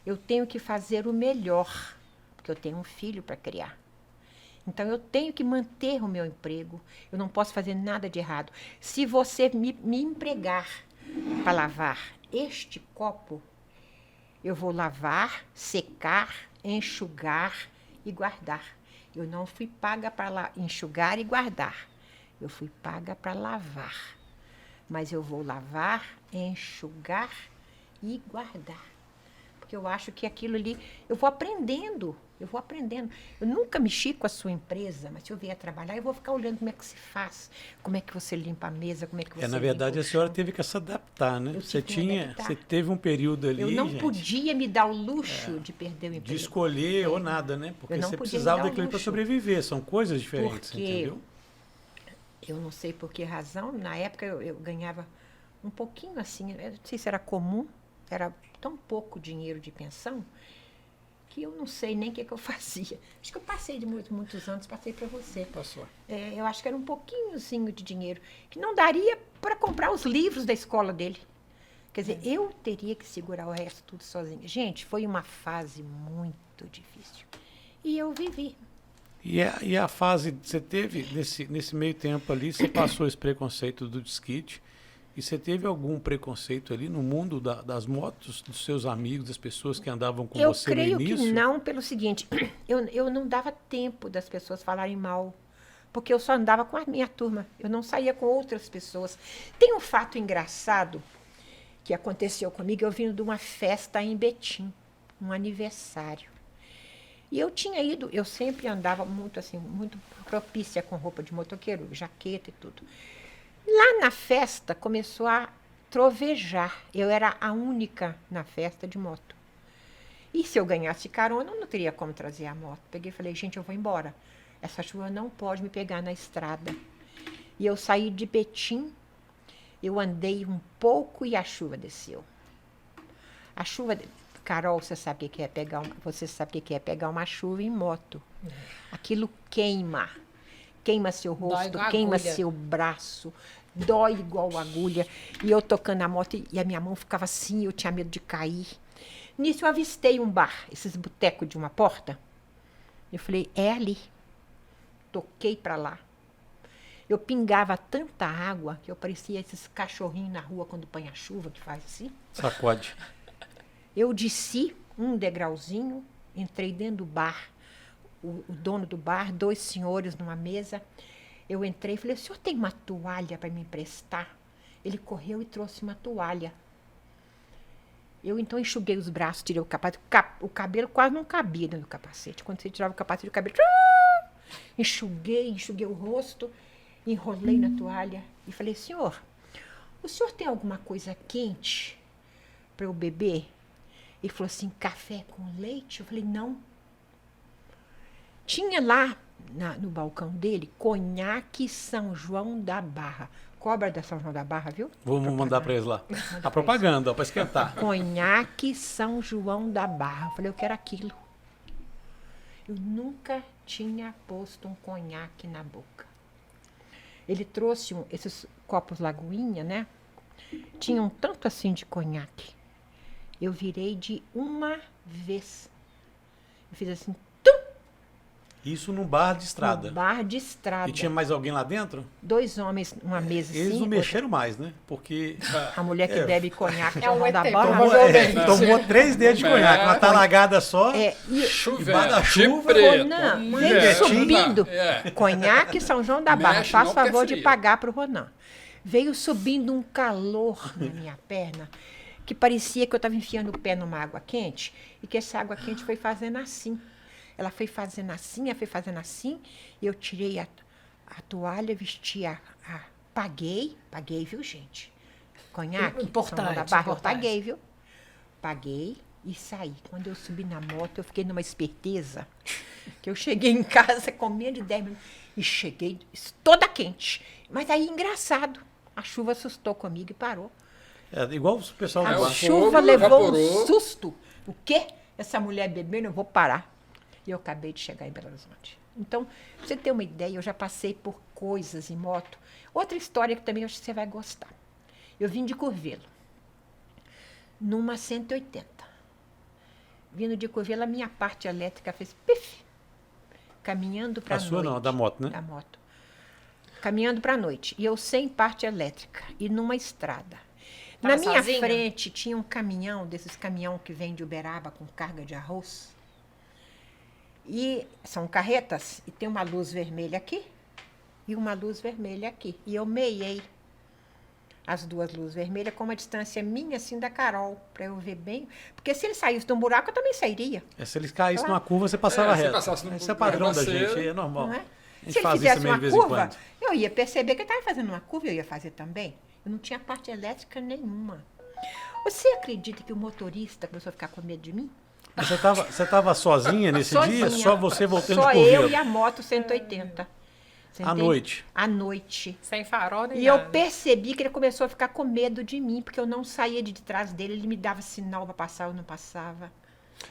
Eu tenho que fazer o melhor, porque eu tenho um filho para criar. Então, eu tenho que manter o meu emprego. Eu não posso fazer nada de errado. Se você me empregar para lavar este copo, eu vou lavar, secar, enxugar e guardar. Eu não fui paga para enxugar e guardar. Eu fui paga para lavar. Mas eu vou lavar, enxugar e guardar. Porque eu acho que aquilo ali, eu vou aprendendo. Eu nunca mexi com a sua empresa, mas se eu vier trabalhar, eu vou ficar olhando como é que se faz, como é que você limpa a mesa, como é que você Na verdade, limpa a o senhora chão. teve que se adaptar, né? Eu Você tive que me adaptar. você teve um período ali, Eu não gente, podia me dar o luxo de perder o de emprego. escolher ou nada, né? Porque Eu não você podia precisava me dar o daquilo para luxo. sobreviver. São coisas diferentes, Porque entendeu? eu não sei por que razão, na época eu ganhava um pouquinho assim, eu não sei se era comum, era tão pouco dinheiro de pensão, que eu não sei nem o que eu fazia. Acho que eu passei de muitos anos, passei para você. Passou. Eu acho que era um pouquinhozinho de dinheiro, que não daria para comprar os livros da escola dele. Quer dizer, eu teria que segurar o resto tudo sozinha. Gente, foi uma fase muito difícil. E eu vivi. E a fase que você teve, nesse meio tempo ali, você passou esse preconceito do desquite, e você teve algum preconceito ali no mundo das motos, dos seus amigos, das pessoas que andavam com Eu você no creio início? que não, pelo seguinte, eu não dava tempo das pessoas falarem mal, porque eu só andava com a minha turma, eu não saía com outras pessoas. Tem um fato engraçado que aconteceu comigo, eu vim de uma festa em Betim, um aniversário. E eu tinha ido, eu sempre andava muito assim, muito propícia com roupa de motoqueiro, jaqueta e tudo. Lá na festa começou a trovejar. Eu era a única na festa de moto. E se eu ganhasse carona, eu não teria como trazer a moto. Peguei e falei, gente, eu vou embora. Essa chuva não pode me pegar na estrada. E eu saí de Betim, Eu andei um pouco e a chuva desceu. A chuva... Carol, você sabe o que é pegar você sabe o que é pegar uma chuva em moto. Aquilo queima. Queima seu rosto, queima seu braço. Dói igual agulha. E eu tocando a moto e a minha mão ficava assim, eu tinha medo de cair. Nisso eu avistei um bar, esses botecos de uma porta. Eu falei, é ali. Toquei para lá. Eu pingava tanta água que eu parecia esses cachorrinhos na rua quando põe a chuva, que faz assim. Sacode. Eu desci um degrauzinho, entrei dentro do bar. O dono do bar, 2 senhores numa mesa. Eu entrei e falei, o senhor tem uma toalha para me emprestar? Ele correu e trouxe uma toalha. Eu então enxuguei os braços, tirei o capacete. O cabelo quase não cabia dentro do capacete. Quando você tirava o capacete, o cabelo... Enxuguei o rosto, enrolei na toalha e falei, senhor, o senhor tem alguma coisa quente para eu beber? Ele falou assim, café com leite? Eu falei, não. Tinha lá no balcão dele conhaque São João da Barra. Cobra da São João da Barra, viu? Vamos mandar para eles lá. A propaganda, para esquentar. Conhaque São João da Barra. Eu falei, eu quero aquilo. Eu nunca tinha posto um conhaque na boca. Ele trouxe esses copos Lagoinha, né? Tinha um tanto assim de conhaque. Eu virei de uma vez. Eu fiz assim, tum! Isso num bar de estrada. No bar de estrada. E tinha mais alguém lá dentro? 2 homens numa mesa assim. Eles não mexeram mais, né? Porque... A mulher que bebe conhaque É um João da ET, Barra. tomou 3 dedos de conhaque, uma talagada só. E Embaixo da chuva, Ronan, veio subindo. É. Conhaque São João da Barra. Mexe Faz não, porque é favor de frio. pagar pro Ronan. Veio subindo um calor na minha perna, que parecia que eu estava enfiando o pé numa água quente, e que essa água quente foi fazendo assim. Ela foi fazendo assim, e eu tirei a toalha, vesti paguei, viu, gente? Conhaque, Importante, São João da Barra, eu importante. paguei, viu? Paguei e saí. Quando eu subi na moto, eu fiquei numa esperteza, que eu cheguei em casa com menos de 10 minutos, e cheguei toda quente. Mas aí, engraçado, a chuva assustou comigo e parou. É igual o pessoal do A o bar. chuva fogo levou um evaporou. susto. O quê? Essa mulher bebendo, eu vou parar. E eu acabei de chegar em Belo Horizonte. Então, pra você ter uma ideia, eu já passei por coisas em moto. Outra história que também eu acho que você vai gostar. Eu vim de Curvelo, numa 180. Vindo de Curvelo, a minha parte elétrica fez pif, caminhando para A sua não, a da moto, né? Da moto. Caminhando para a noite. E eu sem parte elétrica. E numa estrada. Tava Na minha sozinha? frente tinha um caminhão, desses caminhão que vem de Uberaba com carga de arroz. E são carretas, e tem uma luz vermelha aqui e uma luz vermelha aqui. E eu meiei as 2 luzes vermelhas com uma distância minha, assim, da Carol, para eu ver bem. Porque se ele saísse de um buraco, eu também sairia. Se eles caíssem Claro. numa curva, você passava se reto. passasse no Isso é padrão da negocinho, gente, é normal. Não é? A gente Se ele faz isso fizesse também uma de vez em curva, quando. eu ia perceber que ele estava fazendo uma curva, eu ia fazer também. Eu não tinha parte elétrica nenhuma. Você acredita que o motorista começou a ficar com medo de mim? Mas você tava sozinha nesse dia? Sozinha. Só você voltando Só de eu Curvelo? e a moto 180. Você À entende? noite? À noite. Sem farol nem E nada. eu percebi que ele começou a ficar com medo de mim, porque eu não saía de trás dele, ele me dava sinal para passar, eu não passava.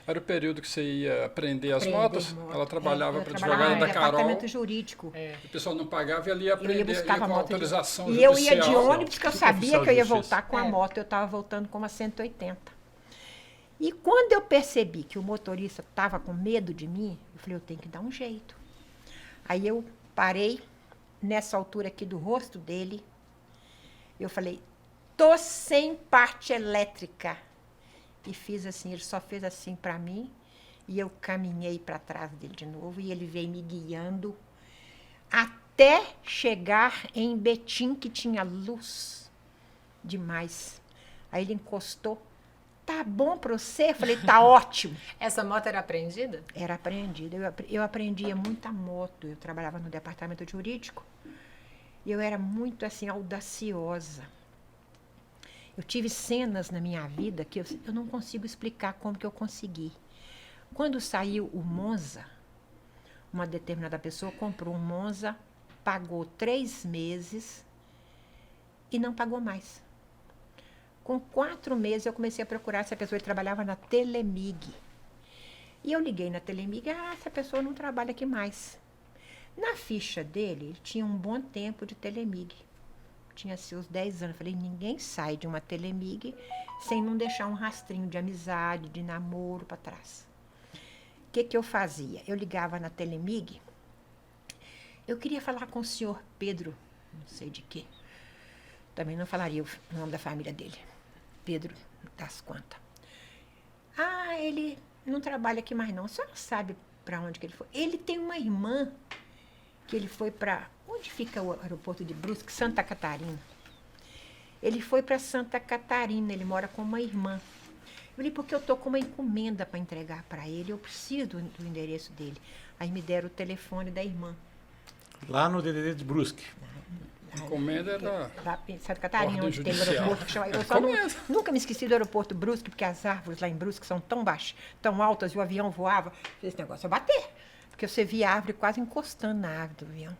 Era o período que você ia aprender as Aprender motos. moto. Ela trabalhava Eu para trabalhava advogada no da Carol. departamento jurídico. O pessoal não pagava e ela ia Eu aprender ia buscar com a moto. autorização E eu ia de judicial. ônibus, porque eu Tipo sabia oficial que eu de ia justiça. voltar com a É. moto, eu estava voltando com uma 180. E quando eu percebi que o motorista estava com medo de mim, eu falei, eu tenho que dar um jeito. Aí eu parei nessa altura aqui do rosto dele. Eu falei, tô sem parte elétrica. E fiz assim, ele só fez assim para mim. E eu caminhei para trás dele de novo. E ele veio me guiando até chegar em Betim, que tinha luz demais. Aí ele encostou. Tá bom para você? Eu falei, tá ótimo. Essa moto era apreendida? Era aprendida. Eu aprendia muita moto. Eu trabalhava no departamento jurídico. E eu era muito, assim, audaciosa. Eu tive cenas na minha vida que eu não consigo explicar como que eu consegui. Quando saiu o Monza, uma determinada pessoa comprou um Monza, pagou 3 meses e não pagou mais. Com 4 meses, eu comecei a procurar essa pessoa. Ele trabalhava na Telemig. E eu liguei na Telemig, essa pessoa não trabalha aqui mais. Na ficha dele, ele tinha um bom tempo de Telemig. Tinha seus 10 anos. Falei, ninguém sai de uma Telemig sem não deixar um rastrinho de amizade, de namoro para trás. O que eu fazia? Eu ligava na Telemig, eu queria falar com o senhor Pedro, não sei de quê. Também não falaria o nome da família dele. Pedro das Quantas. Ele não trabalha aqui mais não. A senhora sabe para onde que ele foi? Ele tem uma irmã que ele foi para... Onde fica o aeroporto de Brusque? Santa Catarina. Ele foi para Santa Catarina, ele mora com uma irmã. Eu falei, porque eu estou com uma encomenda para entregar para ele, eu preciso do endereço dele. Aí me deram o telefone da irmã. Lá no DDD de Brusque. A encomenda era... Lá em Santa Catarina, Ordem onde tem o judicial. aeroporto que chama... Eu só nunca me esqueci do aeroporto Brusque, porque as árvores lá em Brusque são tão baixas, tão altas, e o avião voava. Esse negócio ia bater, porque você via a árvore quase encostando na árvore do avião.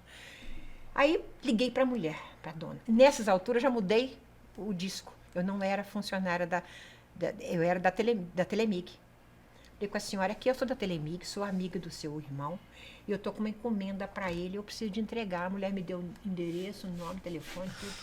Aí liguei para a mulher, para a dona. Nessas alturas já mudei o disco. Eu não era funcionária eu era da Telemig. Falei com a senhora aqui, eu sou da Telemig, sou amiga do seu irmão, e eu estou com uma encomenda para ele, eu preciso de entregar. A mulher me deu o endereço, o nome, telefone, tudo.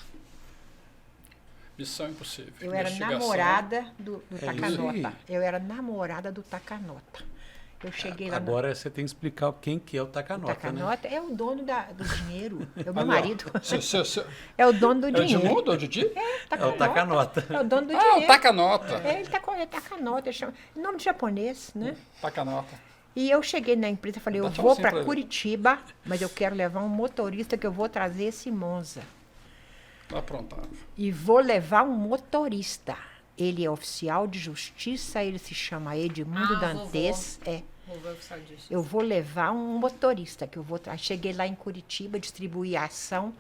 Missão impossível. Eu era Investigação. namorada do isso Tacanota. aí. Eu era namorada do Tacanota. Eu cheguei lá Agora você tem que explicar quem que é o no Tacanota, Tacanota, é o dono do dinheiro, é o meu Ali, ó. marido. Seu- É o dono do É o dinheiro. Edmundo, é o Didi? É o Tacanota. É o dono do Ah, dinheiro. o Tacanota. Ele tá com Tacanota, ele chama, nome de japonês, né? Tacanota. E eu cheguei na empresa e falei, eu Dá vou tchauzinho pra para ele. Curitiba, mas eu quero levar um motorista que eu vou trazer esse Monza. Tá aprontado. E vou levar um motorista. Ele é oficial de justiça, ele se chama Edmundo Dantes. Vovô oficial de justiça. Eu vou levar um motorista que eu vou trazer. Cheguei lá em Curitiba, distribuí a ação,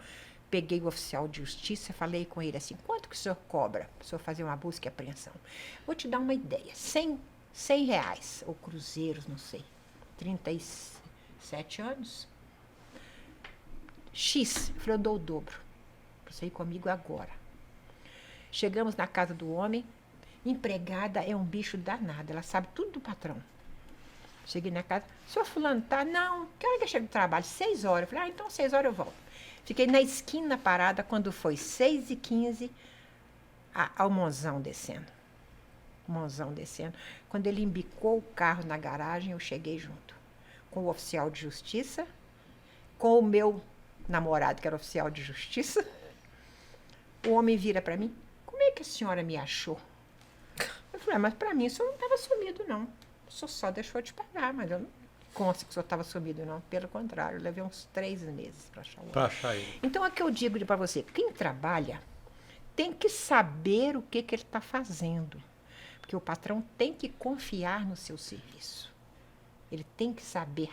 peguei o oficial de justiça, falei com ele assim, quanto que o senhor cobra para o senhor fazer uma busca e apreensão? Vou te dar uma ideia, 100 reais, ou cruzeiros, não sei, 37 anos. X, eu falei, eu dou o dobro, para você ir comigo agora. Chegamos na casa do homem, empregada é um bicho danado, ela sabe tudo do patrão. Cheguei na casa, senhor fulano, tá? Não, que hora que eu chego do trabalho? 6 horas. Eu falei, então 6 horas eu volto. Fiquei na esquina parada, quando foi 6h15, ao Monzão descendo. Monzão descendo. Quando ele embicou o carro na garagem, eu cheguei junto. Com o oficial de justiça, com o meu namorado, que era oficial de justiça. O homem vira para mim, como é que a senhora me achou? Eu falei, mas para mim o senhor não estava sumido, não. O senhor só deixou de pagar, mas eu não consta que o senhor estava sumido, não. Pelo contrário, eu levei uns 3 meses para achar o homem. Para achar ele. Então, é o que eu digo para você, quem trabalha tem que saber o que ele está fazendo. Porque o patrão tem que confiar no seu serviço. Ele tem que saber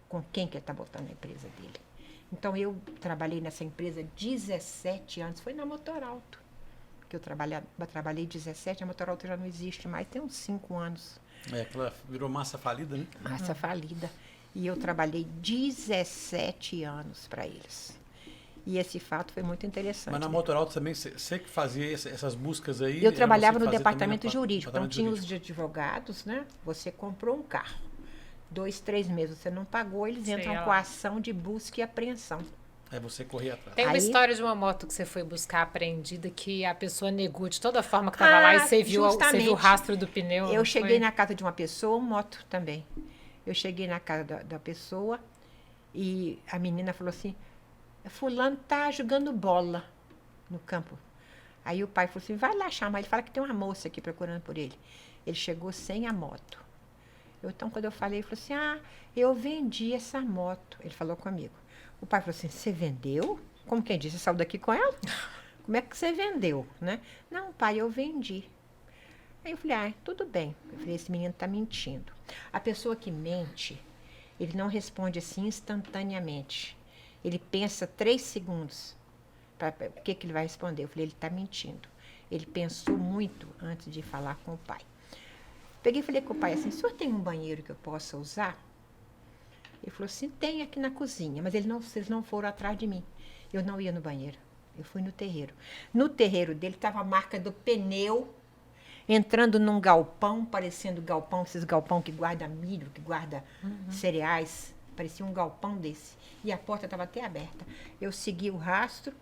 com quem que ele está botando a empresa dele. Então, eu trabalhei nessa empresa 17 anos, foi na Motorauto. Que eu trabalhei 17, a Motorauto já não existe mais, tem uns 5 anos. Ela virou massa falida, né? Massa falida. E eu trabalhei 17 anos para eles. E esse fato foi muito interessante. Mas na né? Motorauto também, você que fazia essas buscas aí? Eu trabalhava no você que fazia departamento também jurídico, então departamento tinha jurídico. os advogados, né? Você comprou um carro, 2, 3 meses você não pagou, eles Sei entram lá. com a ação de busca e apreensão. É você correr atrás. Tem uma Aí- história de uma moto que você foi buscar apreendida que a pessoa negou de toda forma que estava lá e você viu o justamente. rastro do pneu. Eu não cheguei foi? na casa de uma pessoa, moto também. Eu cheguei na casa da pessoa e a menina falou assim, fulano tá jogando bola no campo. Aí o pai falou assim, vai lá chamar, ele fala que tem uma moça aqui procurando por ele. Ele chegou sem a moto. Então, quando eu falei, ele falou assim, eu vendi essa moto. Ele falou comigo. O pai falou assim, você vendeu? Como quem disse, você saiu daqui com ela? Como é que você vendeu, né? Não, pai, eu vendi. Aí eu falei, tudo bem. Eu falei, esse menino está mentindo. A pessoa que mente, ele não responde assim instantaneamente. Ele pensa 3 segundos. O que ele vai responder? Eu falei, ele está mentindo. Ele pensou muito antes de falar com o pai. Peguei e falei com o pai assim, o senhor tem um banheiro que eu possa usar? Ele falou assim, tem aqui na cozinha, mas eles não foram atrás de mim. Eu não ia no banheiro. Eu fui no terreiro. No terreiro dele estava a marca do pneu entrando num galpão, parecendo galpão, esses galpão que guarda milho, que guarda cereais. Parecia um galpão desse. E a porta estava até aberta. Eu segui o rastro,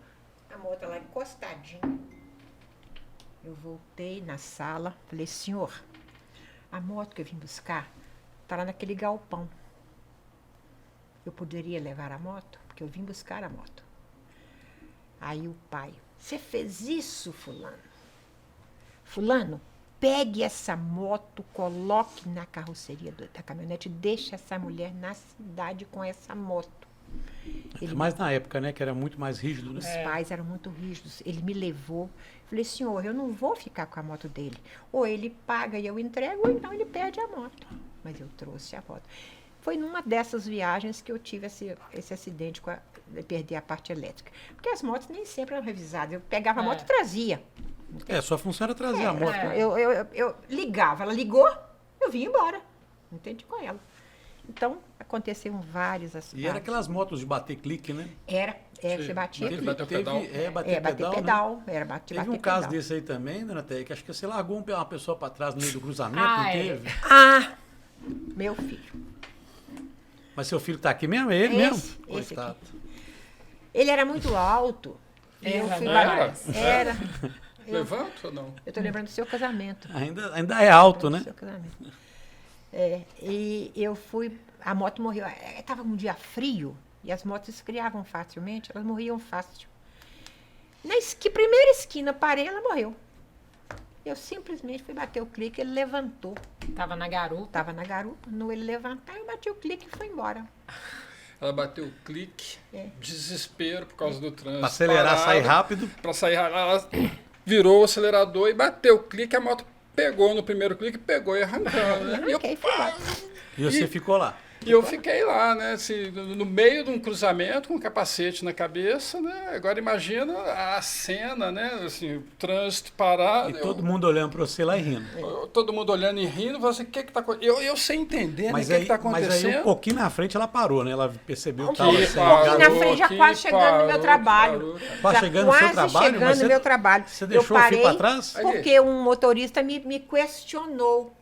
a moto lá encostadinha. Eu voltei na sala, falei, senhor, a moto que eu vim buscar está lá naquele galpão. Eu poderia levar a moto? Porque eu vim buscar a moto. Aí o pai, você fez isso, fulano? Fulano, pegue essa moto, coloque na carroceria da caminhonete, deixe essa mulher na cidade com essa moto. Mas na época, né, que era muito mais rígido, né? Os pais eram muito rígidos. Ele me levou. Falei, senhor, eu não vou ficar com a moto dele. Ou ele paga e eu entrego, ou então ele perde a moto. Mas eu trouxe a moto. Foi numa dessas viagens que eu tive esse acidente de perder a parte elétrica. Porque as motos nem sempre eram revisadas. Eu pegava a moto e trazia. Sua função era trazer a moto. Né? Eu ligava, ela ligou, eu vinha embora. Entendi com ela. Então, aconteceram vários acidentes. E era aquelas motos de bater clique, né? Era, você batia Teve- clique. bateu pedal. Bater pedal. né? Era bater Teve um pedal. caso desse aí também, dona Teia, que acho que você largou uma pessoa para trás no meio do cruzamento, Ah, não é. teve? Ah, meu filho. Mas seu filho tá aqui mesmo? É ele Esse, mesmo? esse Coitado. Ele era muito alto. E eu fui Era? Era. Levanta ou não? Eu tô lembrando do seu casamento. Ainda é alto, Do né? seu casamento. E eu fui. A moto morreu. Estava um dia frio e as motos esfriavam facilmente, elas morriam fácil. Primeira esquina, parei, ela morreu. Eu simplesmente fui bater o clique, ele levantou. Tava na garupa. Tava na garupa, no ele levantar, eu bati o clique e fui embora. Ela bateu o clique, desespero por causa do trânsito. Pra acelerar, parado, sair rápido. Pra sair rápido. Ela virou o acelerador e bateu o clique, a moto pegou no primeiro clique, pegou e arrancando. Né? E eu, Arranquei, fui embora. E você ficou lá. E eu fiquei lá, né, assim, no meio de um cruzamento com um capacete na cabeça, né? Agora imagina a cena, né, assim, o trânsito parado. E todo mundo olhando para você lá e rindo. Todo mundo olhando e rindo, você, o que que tá acontecendo? Eu sem entender, Mas né, o aí, que tá mas acontecendo. aí um pouquinho na frente ela parou, né? Ela percebeu que Um estava pouquinho, sem pouquinho garupa. na frente, já quase chegando no meu trabalho. Quase chegando no seu Quase trabalho, chegando mas no meu trabalho. você Eu deixou o fio parei para trás? porque um motorista me questionou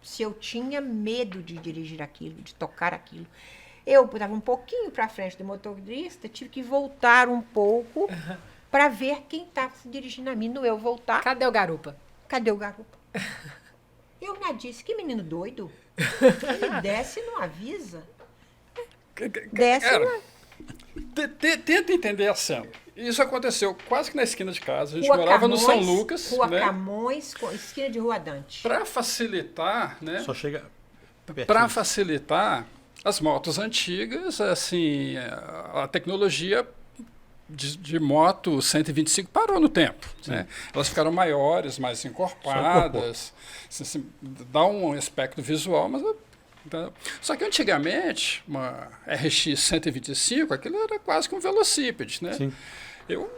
se eu tinha medo de dirigir aquilo, de tocar aquilo. Eu estava um pouquinho para frente do motorista, tive que voltar um pouco para ver quem estava se dirigindo a mim. No eu voltar, Cadê o garupa? cadê o garupa? Eu já disse, que menino doido. Ele desce e não avisa. Desce e Cara, não tenta entender a cena. Isso aconteceu quase que na esquina de casa. A gente Rua morava no São Camões, Lucas, Rua né? Camões, esquina de Rua Dante. Para facilitar, né? Só chega pertinho. Para facilitar, as motos antigas, assim, a tecnologia de moto 125 parou no tempo. Né? Elas ficaram maiores, mais encorpadas, assim, dá um aspecto visual, mas... Só que antigamente, uma RX 125, aquilo era quase que um velocípede, né? Sim. Eu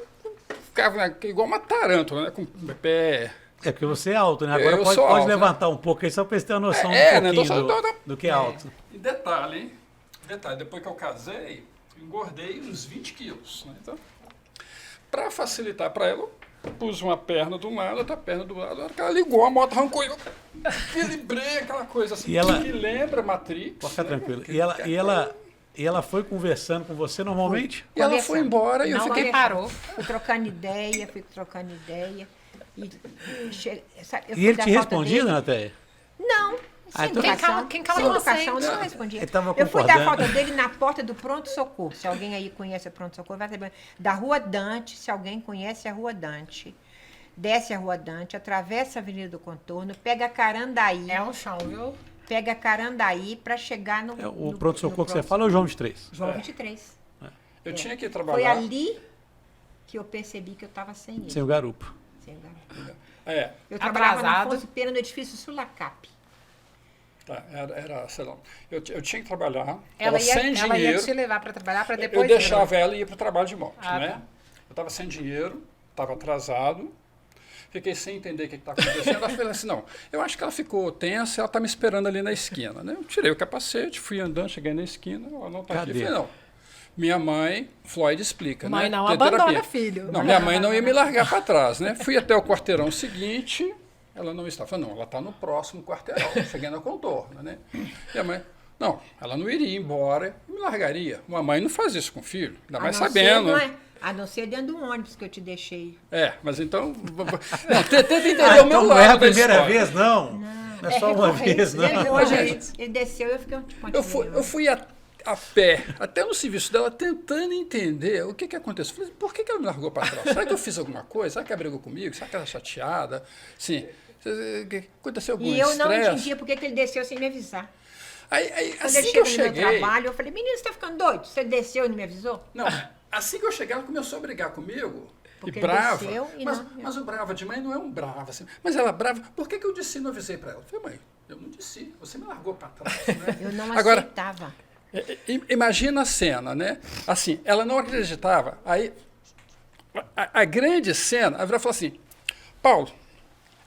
ficava igual uma tarântula, né? Com o pé... É porque você é alto, né? Agora Eu pode sou alto, levantar um pouco aí só para você ter uma noção né? um pouquinho Então, do que é alto. E detalhe, hein? Detalhe, depois que eu casei, engordei uns 20 quilos. Né? Então, para facilitar para ela, eu pus uma perna de um lado, outra perna do lado. Na hora que ela ligou, a moto arrancou e eu equilibrei aquela coisa assim, E ela- que lembra Matrix. Pode ficar né? tranquilo. E ela foi conversando com você normalmente? E ela foi embora e eu Não fiquei... reparou. Fui trocando ideia. E ele te respondia, dona Teia? Não. Ah, Sem então- educação. Quem cala Sem consente. educação, não respondia. Ele tava Eu fui dar a concordando. falta dele na porta do pronto-socorro. Se alguém aí conhece a pronto-socorro, vai saber. Da Rua Dante, se alguém conhece a Rua Dante. Desce a Rua Dante, atravessa a Avenida do Contorno, pega Carandaí. É um chão, viu? Pega Carandaí para chegar no. O no- pronto-socorro no que você fala é o João 23. João 23. Eu tinha que Foi trabalhar... ali que eu percebi que eu estava sem ele. Sem o garupa. Sem o garoto. É, Eu trabalhava na Atrasado. Afonso Pena, no edifício Sulacap. tá, era, sei lá, eu tinha que trabalhar, Ela estava sem ia dinheiro. te levar para trabalhar para Eu depois... deixava ela e ia para o trabalho de moto, Ah, né? tá. Eu estava sem dinheiro, estava atrasado, fiquei sem entender o que está acontecendo. Ela falou assim, não, eu acho que ela ficou tensa, ela está me esperando ali na esquina, né? Eu tirei o capacete, fui andando, cheguei na esquina, ela não está aqui. Cadê? Eu falei, não, Minha mãe, Floyd explica, Mãe né? não Ter abandona terapia. filho. Não, minha mãe não ia me largar para trás, né? Fui até o quarteirão seguinte, ela não estava. Falei, não, ela está no próximo quarteirão. Cheguei na Contorno, né? Minha mãe, não, ela não iria embora e me largaria. Uma mãe não faz isso com o filho, ainda mais sabendo. A não ser dentro do ônibus que eu te deixei. Mas então. Não, tenta entender o meu então lado. não é a da primeira história. vez, não? Não é só uma vez, não. Ele desceu e eu fiquei Eu fui a pé, até no serviço dela, tentando entender o que aconteceu. Falei, por que ela me largou para trás? Será que eu fiz alguma coisa? Será que ela brigou comigo? Será que ela é chateada? Sim. Aconteceu algum E eu não estresse? entendia por que ele desceu sem me avisar. Aí, Quando assim ele que eu chegou no meu cheguei... trabalho, eu falei, menino, você tá ficando doido? Você desceu e não me avisou? Não, assim que eu cheguei, ela começou a brigar comigo. Porque e brava. desceu e mas o brava de mãe não é um brava. Assim. Mas ela brava. Por que eu disse e não avisei para ela? Eu falei, mãe, eu não disse. Você me largou para trás. Né? Eu não Agora, aceitava. Imagina a cena, né? Assim, ela não acreditava. Aí, a grande cena, a Vera falou assim, Paulo,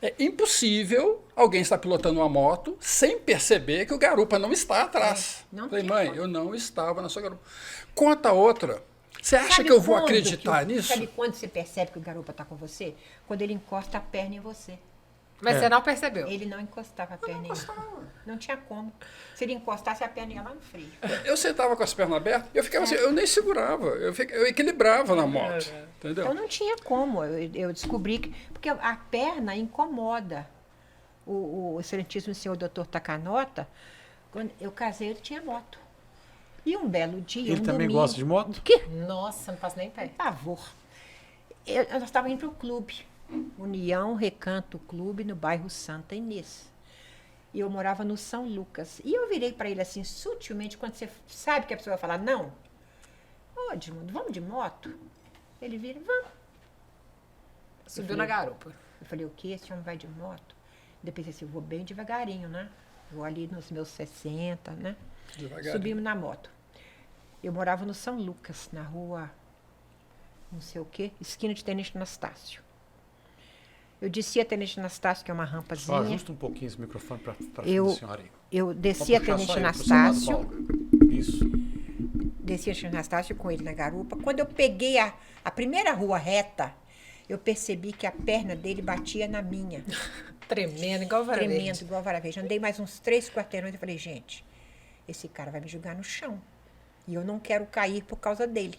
é impossível alguém estar pilotando uma moto sem perceber que o garupa não está atrás. Falei, mãe, eu não estava na sua garupa. Conta outra. Você acha que eu vou acreditar nisso? Sabe quando você percebe que o garupa está com você? Quando ele encosta a perna em você. Mas você não percebeu? Ele não encostava a perna em mim. Não tinha como. Se ele encostasse, a perna ia lá no freio. Eu sentava com as pernas abertas, eu ficava assim, eu nem segurava, eu equilibrava na moto, entendeu? Então não tinha como. Eu descobri que... Porque a perna incomoda. O excelentíssimo senhor doutor Takanota, quando eu casei, ele tinha moto. E um belo dia, Ele também gosta de moto? Que Nossa, não passa nem pé. pavor. Nós estávamos indo para o clube. União Recanto Clube, no bairro Santa Inês. E eu morava no São Lucas. E eu virei para ele assim, sutilmente, quando você sabe que a pessoa vai falar, não. Ô, Edmundo, vamos de moto? Ele vira, vamos. Subiu na garupa. Eu falei, o quê? Esse homem vai de moto? Depois assim, eu vou bem devagarinho, né? Vou ali nos meus 60, né? Devagarinho. Subimos na moto. Eu morava no São Lucas, na rua, não sei o quê, esquina de Tenente Anastácio. Eu descia a Tenente Anastácio, que é uma Só rampazinha. ajusta um pouquinho esse microfone para a senhora aí. Eu descia a Pode puxar Tenente só ele, pro seu Anastácio, lado, Paulo. Isso. descia a Tenente Anastácio com ele na garupa. Quando eu peguei a primeira rua reta, eu percebi que a perna dele batia na minha. Tremendo, igual vara Tremendo, verde. igual vara verde. Andei mais uns 3 quarteirões e falei, gente, esse cara vai me jogar no chão. E eu não quero cair por causa dele.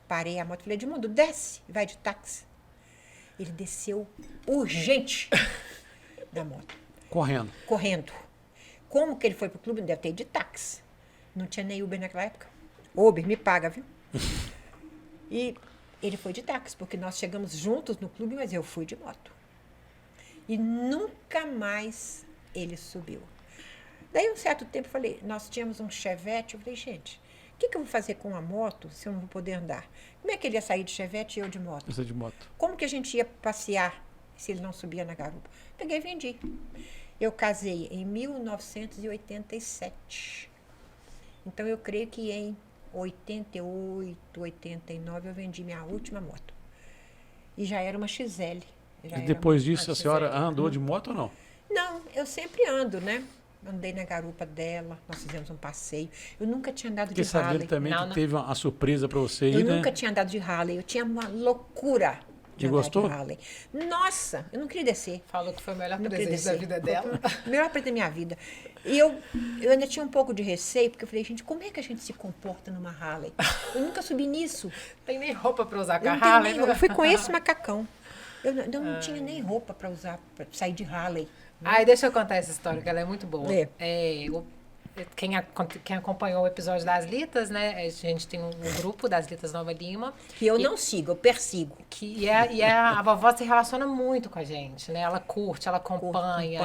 Parei a moto e falei, Edmundo, desce e vai de táxi. Ele desceu urgente da moto, Correndo. correndo. Como que ele foi pro clube? Deve ter ido de táxi. Não tinha nem Uber naquela época. Uber, me paga, viu? E ele foi de táxi, porque nós chegamos juntos no clube, mas eu fui de moto. E nunca mais ele subiu. Daí, um certo tempo, eu falei, nós tínhamos um Chevette, eu falei, gente, o que eu vou fazer com a moto se eu não vou poder andar? Como é que ele ia sair de Chevette e eu de moto? Você de moto. Como que a gente ia passear se ele não subia na garupa? Peguei e vendi. Eu casei em 1987. Então, eu creio que em 88, 89, eu vendi minha última moto. E já era uma XL. E depois disso, a senhora andou de moto ou não? Não, eu sempre ando, né? Andei na garupa dela, nós fizemos um passeio. Eu nunca tinha andado Porque de Harley. sabendo também Não, que não. teve uma surpresa para você aí, Eu né? nunca tinha andado de Harley. Eu tinha uma loucura de E andar gostou? de Harley. Nossa, eu não queria descer. Falou que foi o melhor Não queria presente da descer. vida dela. Melhor presente da minha vida. E eu ainda tinha um pouco de receio, porque eu falei, gente, como é que a gente se comporta numa Harley? Eu nunca subi nisso. Tem nem roupa pra usar com Eu, a não tenho Harley, nem, né? eu fui com esse macacão. Eu não tinha nem roupa para usar, para sair de Harley. Ai, deixa eu contar essa história, que ela é muito boa. É. Quem acompanhou o episódio das Litas, né? A gente tem um grupo das Litas Nova Lima. Que eu não sigo, eu persigo. A vovó se relaciona muito com a gente, né? Ela curte, ela acompanha.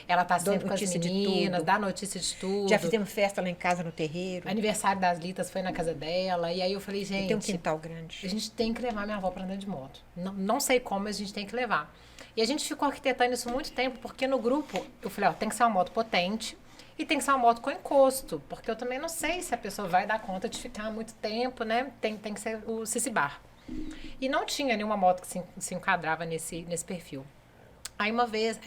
Ela tá Dou sempre com as notícia de meninas, tudo. dá notícia de tudo. Já fizemos festa lá em casa no terreiro. Aniversário das Litas foi na casa dela. E aí eu falei, gente, Tem um quintal grande. a gente tem que levar minha avó pra andar de moto. Não sei como, mas a gente tem que levar. E a gente ficou arquitetando isso muito tempo, porque no grupo eu falei, ó, tem que ser uma moto potente e tem que ser uma moto com encosto, porque eu também não sei se a pessoa vai dar conta de ficar muito tempo, né? Tem que ser o Cici Bar. E não tinha nenhuma moto que se enquadrava nesse perfil. Aí uma vez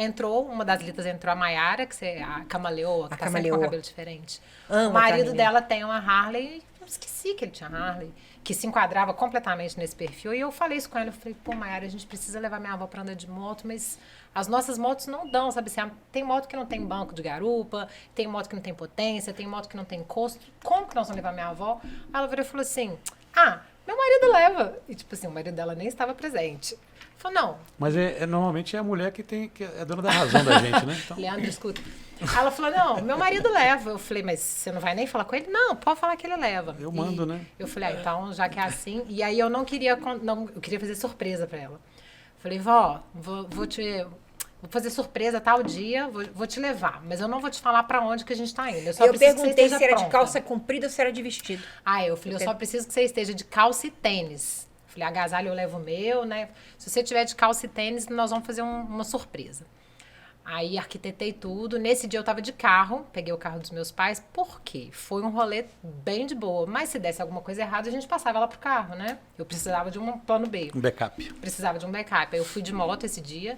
uma das Litas entrou a Maiara, que é a camaleoa, que tá sempre com o cabelo diferente. Amo O marido aquela dela tem uma Harley Eu esqueci que ele tinha Harley, que se enquadrava completamente nesse perfil. E eu falei isso com ela. Eu falei, pô, Mayara, a gente precisa levar minha avó pra andar de moto, mas as nossas motos não dão, sabe? Assim, tem moto que não tem banco de garupa, tem moto que não tem potência, tem moto que não tem encosto. Como que nós vamos levar minha avó? Aí ela virou e falou assim, meu marido leva. E tipo assim, o marido dela nem estava presente. Falou, não. Mas normalmente é a mulher que é dona da razão da gente, né? Então, Leandro, escuta. Aí ela falou, não, meu marido leva. Eu falei, mas você não vai nem falar com ele? Não, pode falar que ele leva. Eu mando, né? Eu falei, então, já que é assim. E aí eu não queria, eu queria fazer surpresa pra ela. Falei, vó, vou fazer surpresa tal dia, vou te levar. Mas eu não vou te falar pra onde que a gente tá indo. Eu só preciso que você perguntei esteja se era pronta. de calça comprida ou se era de vestido. Eu falei, eu só preciso que você esteja de calça e tênis. Falei, agasalho eu levo o meu, né? Se você tiver de calça e tênis, nós vamos fazer uma surpresa. Aí arquitetei tudo. Nesse dia eu tava de carro, peguei o carro dos meus pais. Por quê? Foi um rolê bem de boa. Mas se desse alguma coisa errada, a gente passava lá pro carro, né? Eu precisava de um plano B. um backup. Precisava de um backup. Aí eu fui de moto esse dia.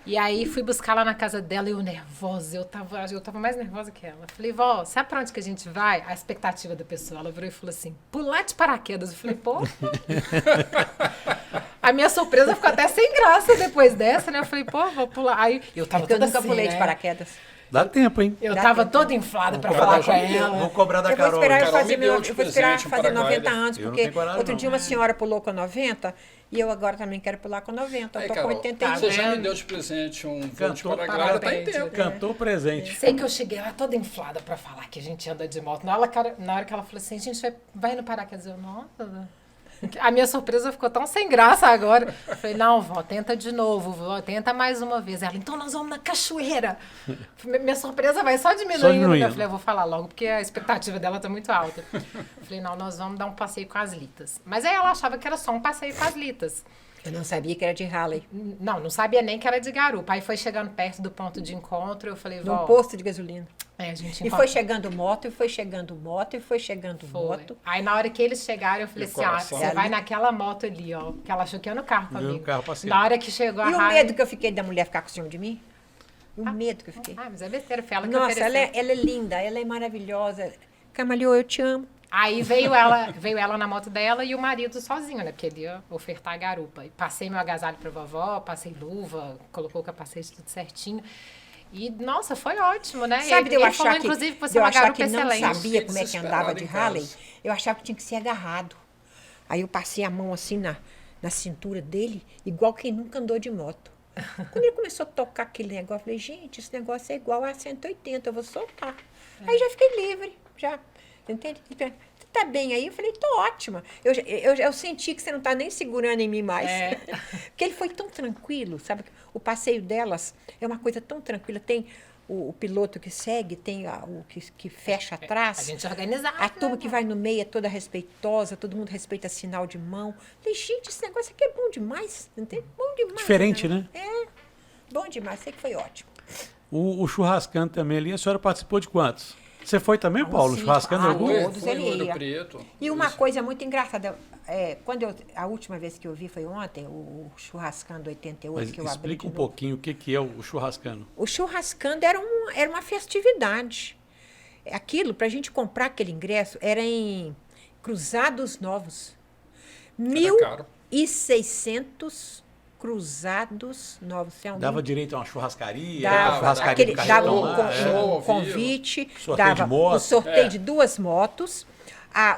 E aí fui buscar lá na casa dela e eu nervosa. Eu tava mais nervosa que ela. Falei, vó, sabe pra onde que a gente vai? A expectativa da pessoa. Ela virou e falou assim, pular de paraquedas. Eu falei, pô... A minha surpresa ficou até sem graça depois dessa, né? Eu falei, pô, vou pular. Aí eu tava Porque eu toda nunca assim, pulei né? de paraquedas. Dá tempo, hein? Eu Dá tava tempo. toda inflada pra cobrar falar da com Jamila. ela. Vou cobrar da Eu vou Carol. esperar, Carol me deu eu de vou esperar presente um fazer 90 paraglider. anos, Eu não porque tenho coragem, outro não. dia uma senhora pulou com 90 e eu agora também quero pular com 90. Eu Aí, tô com Carol, 81. você já me vendo? deu de presente um voo de Cantor paraglider, tá em parabéns. tempo. Cantor presente. Sei que eu cheguei lá toda inflada pra falar que a gente anda de moto. Na hora que ela falou assim, a gente vai no paraquedas. Eu, nossa... A minha surpresa ficou tão sem graça agora. Eu falei, não, vó, tenta de novo, vó, tenta mais uma vez. Ela, então nós vamos na cachoeira. Minha surpresa vai só diminuindo. Eu falei, eu vou falar logo, porque a expectativa dela tá muito alta. Eu falei, não, nós vamos dar um passeio com as litas. Mas aí ela achava que era só um passeio com as litas. Eu não sabia que era de Harley. Não sabia nem que era de garupa. Aí foi chegando perto do ponto de encontro, eu falei, vó... Num posto de gasolina. A gente E foi chegando moto, e foi chegando moto, e foi chegando moto. Aí na hora que eles chegaram, eu falei E assim, coração. você vai naquela moto ali, ó. Que ela achou que ia no carro Viu comigo. no carro passeio. Na hora que chegou a E o Harley- medo que eu fiquei da mulher ficar com ciúme de mim? O medo que eu fiquei. mas é besteira, foi ela que Nossa, ofereceu. ela é linda, ela é maravilhosa. Camaleô, eu te amo. Aí veio ela na moto dela e o marido sozinho, né? Porque ele ia ofertar a garupa. E passei meu agasalho pra vovó, passei luva, colocou o capacete tudo certinho. E, nossa, foi ótimo, né? Sabe, e eu ele achar falou, que, inclusive, que você de é eu uma achar garupa que não excelente. sabia como é que andava de Desesperado em Harley, casa. eu achava que tinha que ser agarrado. Aí eu passei a mão assim na cintura dele, igual quem nunca andou de moto. Quando ele começou a tocar aquele negócio, eu falei, gente, esse negócio é igual a 180, eu vou soltar. Aí já fiquei livre, já. Entende? Você tá bem aí? Eu falei, tô ótima. Eu senti que você não tá nem segurando em mim mais. Porque ele foi tão tranquilo, sabe? O passeio delas é uma coisa tão tranquila. Tem o piloto que segue, tem o que fecha atrás. A gente organizava. A turma que vai no meio é toda respeitosa, todo mundo respeita sinal de mão. Falei, gente, esse negócio aqui é bom demais. Entende? Bom demais. Diferente, né? É, bom demais. Sei que foi ótimo. O churrascando também ali, a senhora participou de quantos? Você foi também, Paulo? sim. Churrascando Ah, algum? eu- Foi, Todos foi ele no Ouro ia. Preto. E uma Isso. coisa muito engraçada, a última vez que eu vi foi ontem, o Churrascando 88, Mas que eu abri explica de um novo. pouquinho o que é o churrascando. O Churrascando era uma festividade. Aquilo, para a gente comprar aquele ingresso, era em Cruzados Novos. Era caro. 1.600 Cruzados Novos. Tem alguém Dava direito a uma churrascaria, Dava, churrascaria aquele, do dava cartão um, lá, show é. ao convite, Sorteio dava de moto. o sorteio É. de 2 motos,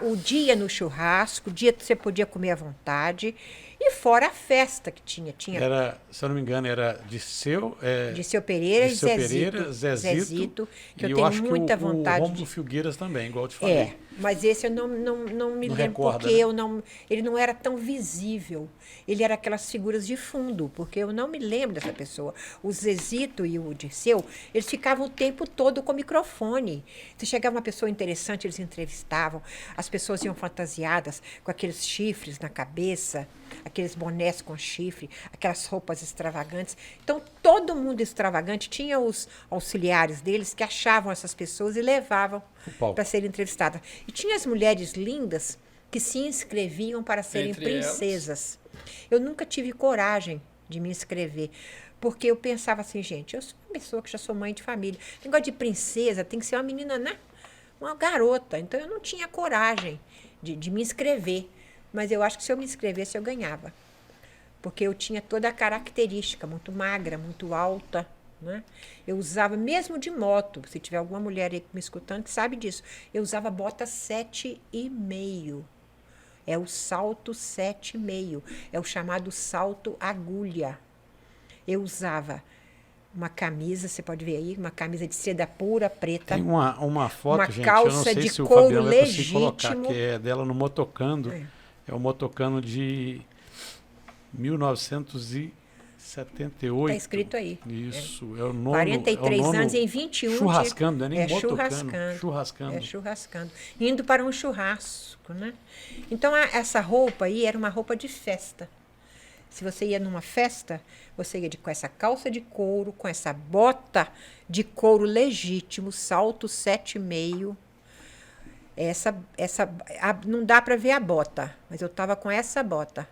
o dia no churrasco, o dia que você podia comer à vontade, e fora a festa que tinha. Tinha Era, se eu não me engano, era de Seu... de Seu Pereira de e Seu Zezito. Pereira, Zezito, que eu e tenho acho muita que o vontade Rômulo de... Filgueiras também, igual eu te falei. É, mas esse eu não me Não lembro, recorda, porque né? ele não era tão visível. Ele era aquelas figuras de fundo, porque eu não me lembro dessa pessoa. O Zezito e o Dirceu, eles ficavam o tempo todo com o microfone. Se chegava uma pessoa interessante, eles entrevistavam. As pessoas iam fantasiadas com aqueles chifres na cabeça, aqueles bonés com chifre, aquelas roupas extravagantes. Então, todo mundo extravagante tinha os auxiliares deles que achavam essas pessoas e levavam O palco. para serem entrevistadas. E tinha as mulheres lindas que se inscreviam para serem Entre elas? princesas. Eu nunca tive coragem de me inscrever, porque eu pensava assim, gente, eu sou uma pessoa que já sou mãe de família. Negócio de princesa tem que ser uma menina, né? uma garota. Então, eu não tinha coragem de me inscrever. Mas eu acho que se eu me inscrevesse, eu ganhava. Porque eu tinha toda a característica, muito magra, muito alta, né? Eu usava, mesmo de moto, se tiver alguma mulher aí me escutando que sabe disso, eu usava bota 7,5. É o salto 7,5. É o chamado salto agulha. Eu usava uma camisa, você pode ver aí, uma camisa de seda pura, preta. Tem uma foto, uma gente, calça eu não sei de se o couro Fabiano vai conseguir legítimo. colocar, que é dela no Motocando. É o Motocando de 1978. Está escrito aí. Isso, é o nono. 43 anos em 21. Churrascando, não é nem motocando. Churrascando. É churrascando. Indo para um churrasco, né? Então, essa roupa aí era uma roupa de festa. Se você ia numa festa, você ia com essa calça de couro, com essa bota de couro legítimo, salto 7,5. Não dá para ver a bota, mas eu estava com essa bota.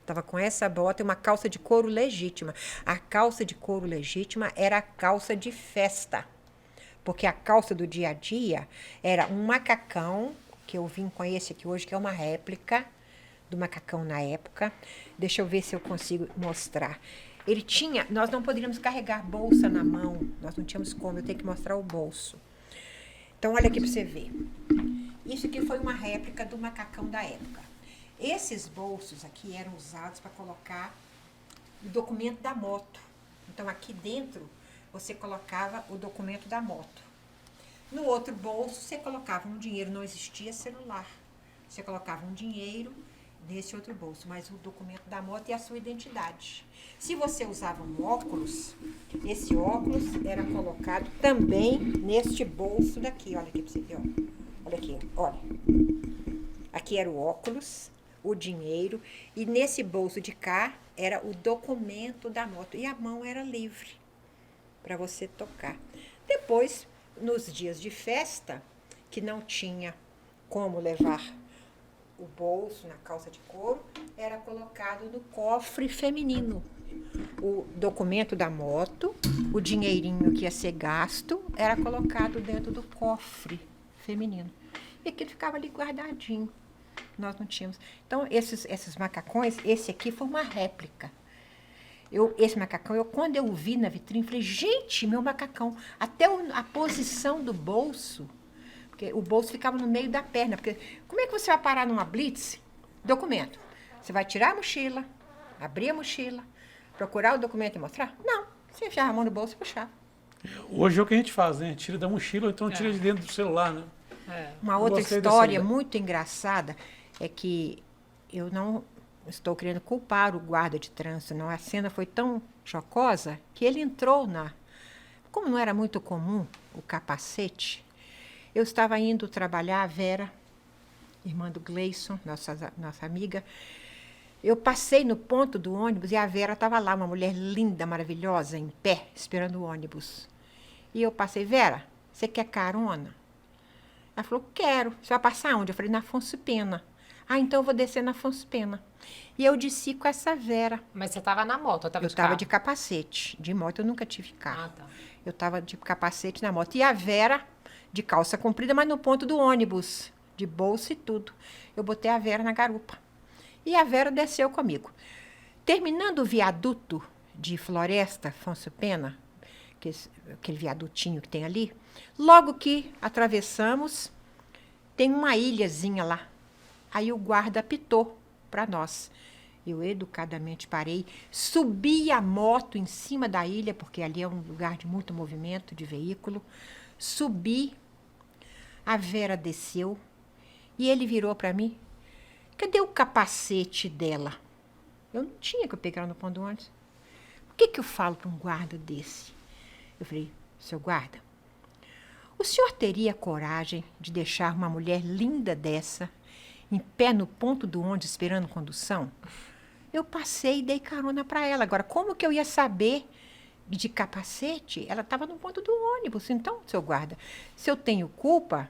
Estava com essa bota e uma calça de couro legítima. A calça de couro legítima era a calça de festa. Porque a calça do dia a dia era um macacão, que eu vim com esse aqui hoje, que é uma réplica do macacão na época. Deixa eu ver se eu consigo mostrar. Ele tinha... Nós não poderíamos carregar bolsa na mão. Nós não tínhamos como. Eu tenho que mostrar o bolso. Então, olha aqui para você ver. Isso aqui foi uma réplica do macacão da época. Esses bolsos aqui eram usados para colocar o documento da moto. Então, aqui dentro, você colocava o documento da moto. No outro bolso, você colocava um dinheiro. Não existia celular. Você colocava um dinheiro nesse outro bolso, mas o documento da moto e a sua identidade. Se você usava um óculos, esse óculos era colocado também neste bolso daqui. Olha aqui para você ver, ó. Olha aqui, olha. Aqui era o óculos, o dinheiro, e nesse bolso de cá era o documento da moto. E a mão era livre para você tocar. Depois, nos dias de festa, que não tinha como levar o bolso na calça de couro, era colocado no cofre feminino. O documento da moto, o dinheirinho que ia ser gasto, era colocado dentro do cofre feminino. E aquilo ficava ali guardadinho. Nós não tínhamos. Então, esses macacões, esse aqui foi uma réplica. Esse macacão, quando eu o vi na vitrine, falei, gente, meu macacão. Até a posição do bolso, porque o bolso ficava no meio da perna. Porque como é que você vai parar numa blitz? Documento. Você vai tirar a mochila, abrir a mochila, procurar o documento e mostrar? Não. Você enfiava a mão no bolso e puxava. Hoje é o que a gente faz, né? Tira da mochila ou então tira de dentro do celular, né? Uma outra história muito engraçada é que eu não estou querendo culpar o guarda de trânsito, não. A cena foi tão chocosa que ele entrou Como não era muito comum o capacete, eu estava indo trabalhar, a Vera, irmã do Gleison, nossa amiga. Eu passei no ponto do ônibus e a Vera estava lá, uma mulher linda, maravilhosa, em pé, esperando o ônibus. E eu passei, Vera, você quer carona? Ela falou, quero. Você vai passar onde? Eu falei, na Afonso Pena. Ah, então eu vou descer na Afonso Pena. E eu desci com essa Vera. Mas você estava na moto, eu estava de capacete. De moto eu nunca tive carro. Ah, tá. Eu estava de capacete na moto. E a Vera, de calça comprida, mas no ponto do ônibus, de bolsa e tudo. Eu botei a Vera na garupa. E a Vera desceu comigo. Terminando o viaduto de Floresta, Afonso Pena, aquele viadutinho que tem ali, logo que atravessamos, tem uma ilhazinha lá. Aí o guarda apitou para nós. Eu educadamente parei, subi a moto em cima da ilha, porque ali é um lugar de muito movimento de veículo. Subi, a Vera desceu e ele virou para mim. Cadê o capacete dela? Eu não tinha que eu pegar no ponto do ônibus. O que eu falo para um guarda desse? Eu falei, seu guarda, o senhor teria coragem de deixar uma mulher linda dessa em pé no ponto do ônibus esperando condução? Eu passei e dei carona para ela. Agora, como que eu ia saber de capacete? Ela estava no ponto do ônibus. Então, seu guarda, se eu tenho culpa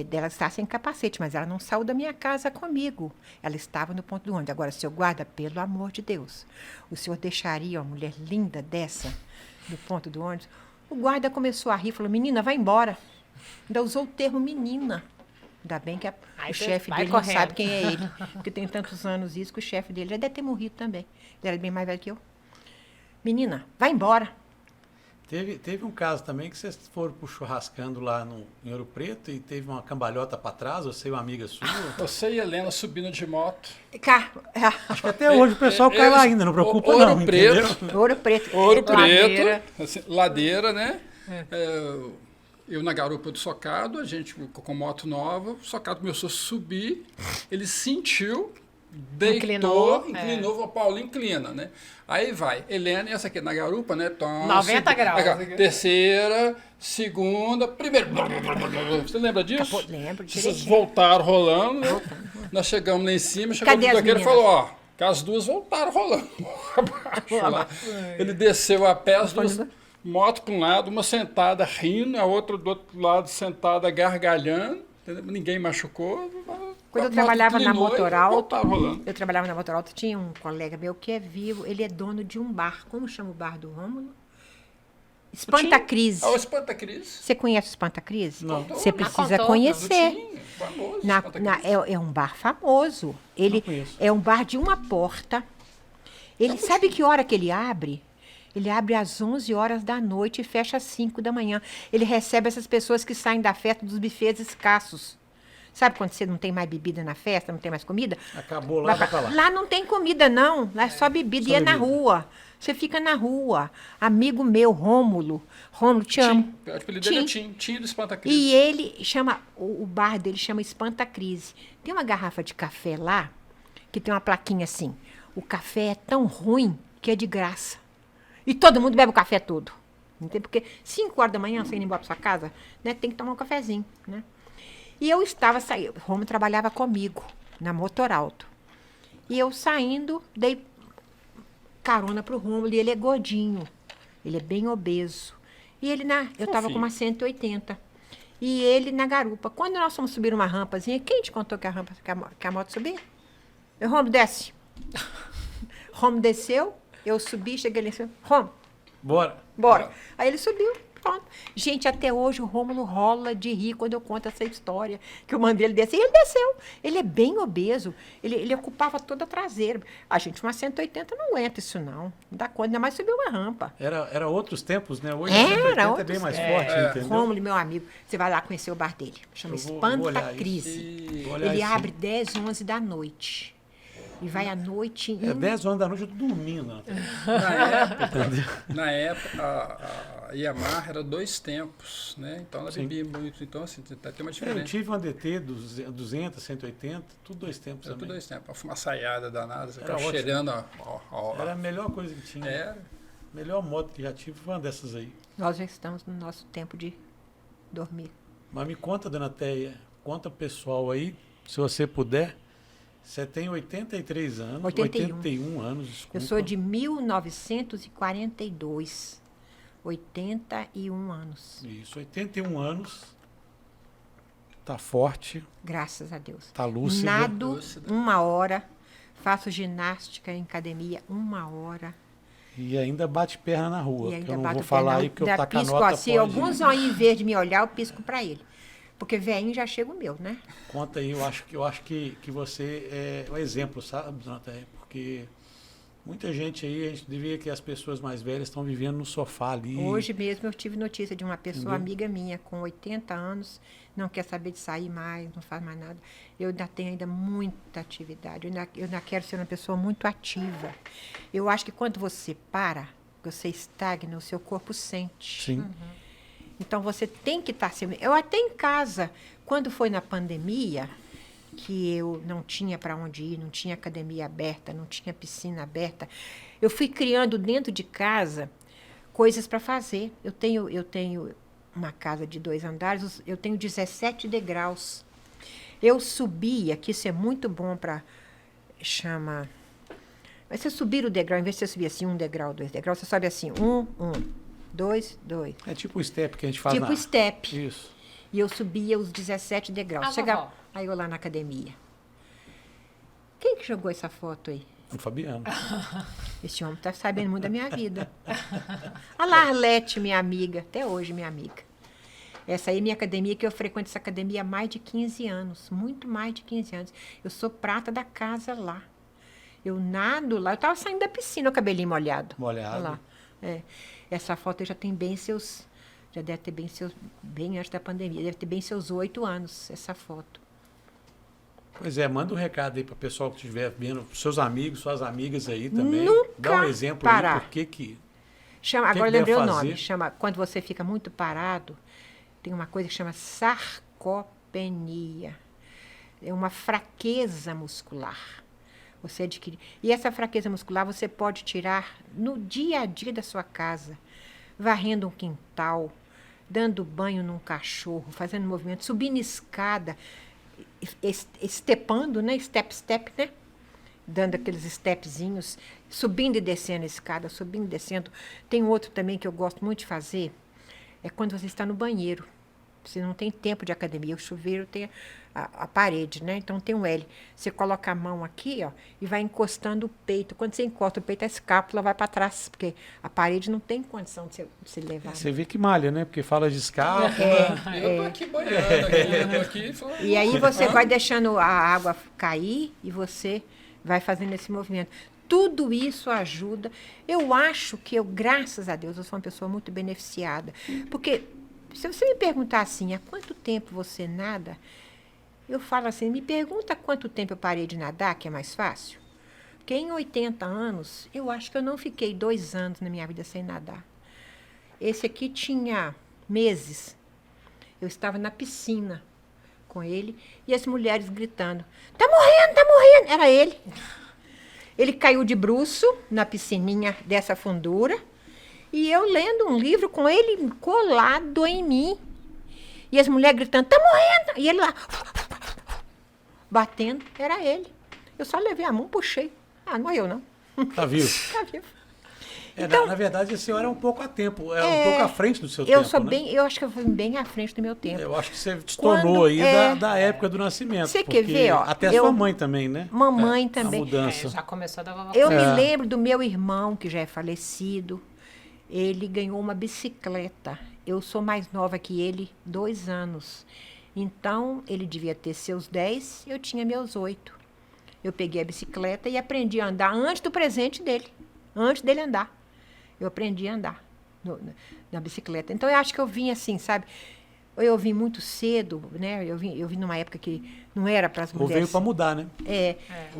dela estar sem capacete, mas ela não saiu da minha casa comigo. Ela estava no ponto do ônibus. Agora, seu guarda, pelo amor de Deus, o senhor deixaria uma mulher linda dessa no ponto do ônibus? O guarda começou a rir, falou, menina, vai embora. Ainda usou o termo menina. Ainda bem que Aí o você chefe vai dele não correndo. sabe quem é ele. Porque tem tantos anos isso que o chefe dele já deve ter morrido também. Ele era bem mais velho que eu. Menina, vai embora. Teve um caso também que vocês foram pro churrascando lá em Ouro Preto e teve uma cambalhota para trás, você e uma amiga sua. Você e Helena subindo de moto. Acho que até hoje o pessoal cai lá ainda, não preocupa Ouro não, Preto. entendeu? Ouro Preto. Ouro Ladeira. Preto, assim, ladeira, né? Eu na garupa do socado, a gente com moto nova, o socado começou a subir, ele sentiu, deitou, inclinou, o Paulo inclina, né? Aí vai, Helena, essa aqui na garupa, né? Tom, 90 graus. Terceira, segunda, primeira. Você lembra disso? Lembro, Vocês direitinho. voltaram rolando, né? Nós chegamos lá em cima, chegou Cadê o as daquele e meninas? falou, ó, que as duas voltaram rolando abaixo lá. Ele desceu a pé, as duas motos para um lado, uma sentada rindo, a outra do outro lado sentada gargalhando, entendeu? Ninguém machucou. Quando eu A moto trabalhava na inclinou e Motorauto, voltava rolando. eu trabalhava na Motorauto, tinha um colega meu que é vivo, ele é dono de um bar. Como chama o bar do Rômulo? Espanta Crise. Ah, o Espanta Crise. Você conhece o Espanta Crise? Não. Você precisa contou. conhecer. Tinha, famoso, Na- Espanta na- Crise. é um bar famoso. Ele conheço. é um bar de uma porta. Ele sabe que hora que ele abre? Ele abre às 11 horas da noite e fecha às 5 da manhã. Ele recebe essas pessoas que saem da festa dos bufês escassos. Sabe quando você não tem mais bebida na festa, não tem mais comida? Acabou lá, vai pra lá. Lá não tem comida, não. Lá é só bebida. só E é na bebida. rua. Você fica na rua. Amigo meu, Rômulo. Rômulo, te amo. O apelido dele é Tim. Tim do Espanta Crise. E ele chama, o bar dele chama Espanta Crise. Tem uma garrafa de café lá, que tem uma plaquinha assim. O café é tão ruim que é de graça. E todo mundo bebe o café todo. Entende? Porque 5 horas da manhã, você indo embora para sua casa, né, tem que tomar um cafezinho, né? E eu estava saindo, o Romo trabalhava comigo, na Motorauto. E eu saindo, dei carona pro Romulo, e ele é gordinho. Ele é bem obeso. E ele eu estava com uma 180. E ele na garupa. Quando nós fomos subir uma rampazinha, quem te contou que que a moto subia? Eu, Romo, desce. Romo desceu, eu subi, cheguei ali e disse, Romo, Bora. bora. Aí ele subiu, pronto. Gente, até hoje o Rômulo rola de rir quando eu conto essa história, que eu mandei ele descer. E ele desceu. Ele é bem obeso. Ele ocupava toda a traseira. A gente, uma 180 não aguenta isso, não. Não dá conta, ainda mais subir uma rampa. Era outros tempos, né? Hoje Era a 180 é outros bem mais tempos. forte, entendeu? Rômulo, meu amigo, você vai lá conhecer o bar dele. Chama Eu vou Espanta olhar isso. Crise. Vou olhar Ele isso. abre 10, 11 da noite. E vai à noite. É 10 horas da noite eu tô dormindo. Né? Na época, a Yamaha era 2 tempos, né? Então ela Sim. bebia muito. Então, assim, tem uma Eu diferença. tive uma DT 200, 180, tudo 2 tempos Era tudo também. 2 tempos. Uma fumaçaiada danada, você Era ficava ótimo. cheirando Era a melhor coisa que tinha. Era. Melhor moto que já tive foi uma dessas aí. Nós já estamos no nosso tempo de dormir. Mas me conta, dona Teia, conta pro pessoal aí, se você puder. Você tem 83 anos. 81 anos, desculpa. Eu sou de 1942. 81 anos. Isso, 81 anos. Tá forte, Graças a Deus. tá lúcida. Nado Lúcida. 1 hora. Faço ginástica em academia 1 hora. E ainda bate perna na rua. E Que ainda eu não bato vou o pé falar na- aí, porque eu ainda tacar pisco, nota ó, se pode... algum zoinho verde me olhar, eu pisco pra ele. Porque velhinho já chega o meu, né? Conta aí, eu acho que você é o exemplo, sabe, dona Teia? Porque muita gente aí, a gente devia que as pessoas mais velhas estão vivendo no sofá ali. Hoje mesmo eu tive notícia de uma pessoa Entendeu? amiga minha com 80 anos, não quer saber de sair mais, não faz mais nada. Eu ainda tenho ainda muita atividade, eu ainda quero ser uma pessoa muito ativa. Eu acho que quando você para, você estagna, o seu corpo sente. Sim. Então você tem que estar sempre. Eu até em casa, quando foi na pandemia, que eu não tinha para onde ir, não tinha academia aberta, não tinha piscina aberta, eu fui criando dentro de casa coisas para fazer. Eu tenho uma casa de 2 andares, eu tenho 17 degraus. Eu subia, que isso é muito bom para chama. Mas você subir o degrau, em vez de você subir assim 1 degrau, 2 degraus, você sobe assim 1, 2, 2. É tipo o step que a gente faz Tipo na... step. Isso. E eu subia os 17 degraus. A Chegava, vovó. aí eu lá na academia. Quem que jogou essa foto aí? O Fabiano. Esse homem tá sabendo muito da minha vida. A Larlete, minha amiga, até hoje minha amiga. Essa aí é minha academia, que eu frequento essa academia há mais de 15 anos. Muito mais de 15 anos. Eu sou prata da casa lá. Eu nado lá. Eu estava saindo da piscina, o cabelinho molhado. Molhado. Olha lá. É. Essa foto já tem bem seus... Já deve ter bem seus... Bem antes da pandemia. Deve ter bem seus 8 anos, essa foto. Pois é, manda um recado aí para o pessoal que estiver vendo, seus amigos, suas amigas aí também. Nunca Dá um exemplo parar. aí por que Chama, que agora deve lembrei o fazer? nome. Chama, quando você fica muito parado, tem uma coisa que chama sarcopenia. É uma fraqueza muscular. Você adquire. E essa fraqueza muscular você pode tirar no dia a dia da sua casa, varrendo um quintal, dando banho num cachorro, fazendo movimento, subindo escada, estepando, né? Step, né? Dando aqueles stepzinhos, subindo e descendo a escada, subindo e descendo. Tem outro também que eu gosto muito de fazer, é quando você está no banheiro. Você não tem tempo de academia, o chuveiro tem a parede, né? Então tem um L. Você coloca a mão aqui, ó, e vai encostando o peito. Quando você encosta o peito, a escápula vai para trás, porque a parede não tem condição de se levar. Você vê que malha, né? Porque fala de escala. Eu tô aqui boiando, eu tô aqui falando. E aí você vai deixando a água cair e você vai fazendo esse movimento. Tudo isso ajuda. Eu acho que graças a Deus, eu sou uma pessoa muito beneficiada. Porque se você me perguntar assim, há quanto tempo você nada? Eu falo assim, me pergunta há quanto tempo eu parei de nadar, que é mais fácil. Porque em 80 anos, eu acho que eu não fiquei 2 anos na minha vida sem nadar. Esse aqui tinha meses. Eu estava na piscina com ele e as mulheres gritando, tá morrendo, tá morrendo. Era ele. Ele caiu de bruço na piscininha dessa fundura e eu lendo um livro com ele colado em mim. E as mulheres gritando, tá morrendo. E ele lá, batendo, era ele. Eu só levei a mão, puxei. Ah, não morreu, não. Tá vivo. Tá vivo. Na verdade, a senhora é um pouco a tempo, um pouco à frente do seu tempo. Eu sou né? bem, eu acho que eu fui bem à frente do meu tempo. Eu acho que você destornou Quando aí é- da época do nascimento. Você quer porque ver, ó, até a eu- sua mãe também, né? Mamãe A também. mudança. Já começou da vovó. Eu me É. lembro do meu irmão, que já é falecido. Ele ganhou uma bicicleta. Eu sou mais nova que ele, 2 anos. Então, ele devia ter seus 10, eu tinha meus 8. Eu peguei a bicicleta e aprendi a andar antes do presente dele. Antes dele andar. Eu aprendi a andar na bicicleta. Então, eu acho que eu vim assim, sabe? Eu vim muito cedo, né? Eu vim numa época que não era para as Ou veio mulheres. para mudar, né?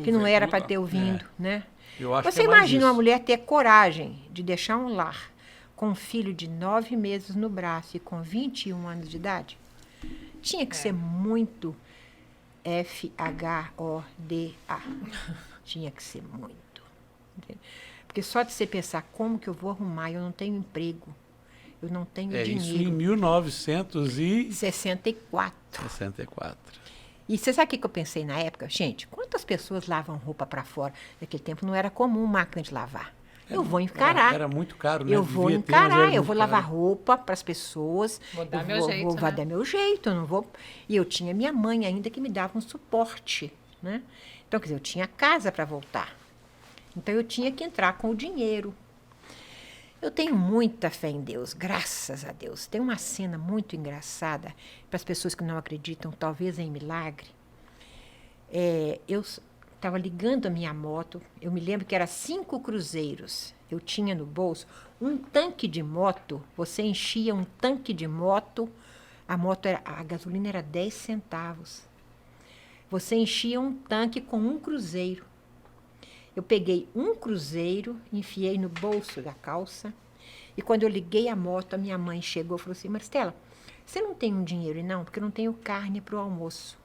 Que não Veio era pra para ter vindo, né? Eu acho Você que é mais imagina uma isso. mulher ter coragem de deixar um lar com um filho de 9 meses no braço e com 21 anos de idade? Tinha que ser muito FHODA. Tinha que ser muito. Entendeu? Porque só de você pensar como que eu vou arrumar, eu não tenho emprego, eu não tenho É isso em dinheiro. 1964. 64. E você sabe o que eu pensei na época? Gente, quantas pessoas lavam roupa para fora? Naquele tempo não era comum máquina de lavar. Eu vou encarar. Era muito caro, né? Eu vou Devia ter, mas era encarar, eu muito vou caro. lavar roupa para as pessoas. Vou dar eu meu jeito, vou né? dar meu jeito, eu não vou. E eu tinha minha mãe ainda que me dava um suporte, né? Então, quer dizer, eu tinha casa para voltar. Então eu tinha que entrar com o dinheiro. Eu tenho muita fé em Deus, graças a Deus. Tem uma cena muito engraçada para as pessoas que não acreditam, talvez em milagre. Eu estava ligando a minha moto, eu me lembro que era 5 cruzeiros. Eu tinha no bolso um tanque de moto, você enchia um tanque de moto, a gasolina era 10 centavos. Você enchia um tanque com um cruzeiro. Eu peguei um cruzeiro, enfiei no bolso da calça, e quando eu liguei a moto, a minha mãe chegou e falou assim, Maristela, você não tem um dinheiro não? Porque eu não tenho carne para o almoço.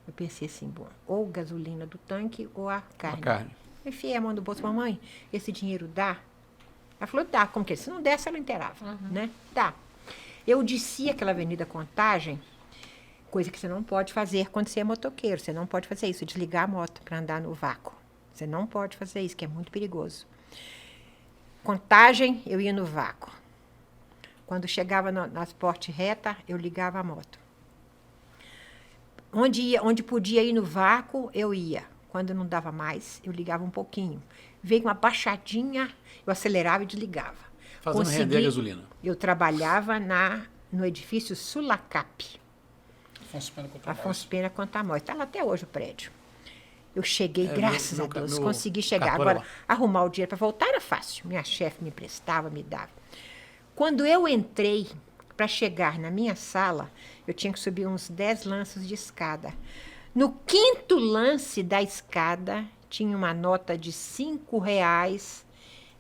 Eu pensei assim, bom, ou gasolina do tanque ou a carne. A carne. Eu enfiei a mão no bolso, mamãe, esse dinheiro dá? Ela falou, dá, como que é? Se não desse, ela inteirava, né? Dá. Eu desci aquela Avenida Contagem, coisa que você não pode fazer quando você é motoqueiro, você não pode fazer isso, desligar a moto para andar no vácuo. Você não pode fazer isso, que é muito perigoso. Contagem, eu ia no vácuo. Quando chegava nas porte reta, eu ligava a moto. Onde podia ir no vácuo, eu ia. Quando não dava mais, eu ligava um pouquinho. Veio uma baixadinha, eu acelerava e desligava. Fazendo render a gasolina. Eu trabalhava na no edifício Sulacap. Afonso Pena contra Afonso Pena Contamós. Está lá até hoje o prédio. Eu cheguei, É, graças meu- a Deus, meu consegui chegar. cartório Agora, arrumar o dinheiro para voltar era fácil. Minha chefe me emprestava, me dava. Quando eu entrei para chegar na minha sala, eu tinha que subir uns 10 lances de escada. No 5º lance da escada, tinha uma nota de R$ 5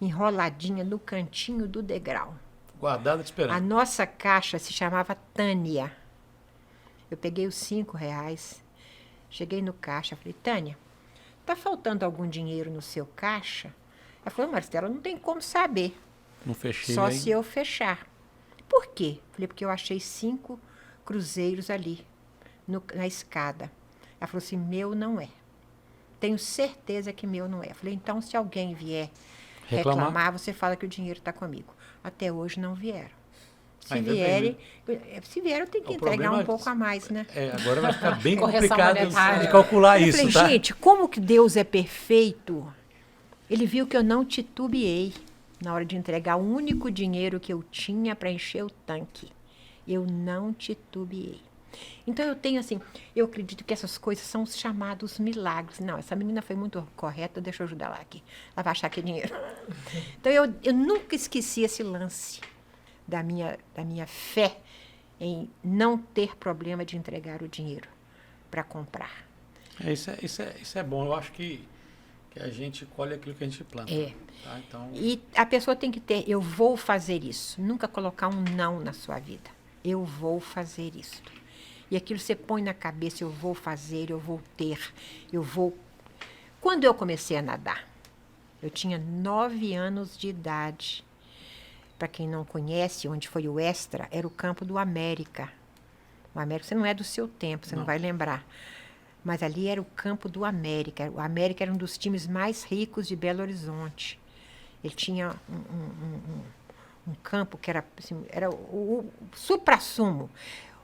enroladinha no cantinho do degrau. Guardado A esperando. nossa caixa se chamava Tânia. Eu peguei os R$ 5, cheguei no caixa, falei, Tânia, tá faltando algum dinheiro no seu caixa? Ela falou, Maristela, não tem como saber, Não fechei só aí. se eu fechar. Por quê? Falei, porque eu achei 5 cruzeiros ali, na escada. Ela falou assim, meu não é. Tenho certeza que meu não é. Falei, então se alguém vier reclamar, você fala que o dinheiro está comigo. Até hoje não vieram. Se Ainda bem, vierem, se vierem, eu tenho que O entregar problema um pouco a mais, né? É, agora vai ficar bem Correção complicado monetária. de calcular Eu isso, falei, tá? gente, como que Deus é perfeito? Ele viu que eu não titubeei na hora de entregar o único dinheiro que eu tinha para encher o tanque. Eu não titubeei. Então eu tenho assim, eu acredito que essas coisas são os chamados milagres. Não, essa menina foi muito correta, deixa eu ajudar ela aqui. Ela vai achar que é dinheiro. Então eu nunca esqueci esse lance da minha fé em não ter problema de entregar o dinheiro para comprar. Isso é bom. Eu acho que a gente colhe aquilo que a gente planta. É. Tá? Então, E a pessoa tem que ter, eu vou fazer isso. Nunca colocar um não na sua vida. Eu vou fazer isso. E aquilo você põe na cabeça, eu vou fazer, eu vou ter, eu vou... Quando eu comecei a nadar, eu tinha 9 anos de idade. Para quem não conhece, onde foi o Extra, era o campo do América. O América, você não é do seu tempo, você não vai lembrar. Mas ali era o campo do América. O América era um dos times mais ricos de Belo Horizonte. Ele tinha um campo que era, assim, era o suprassumo.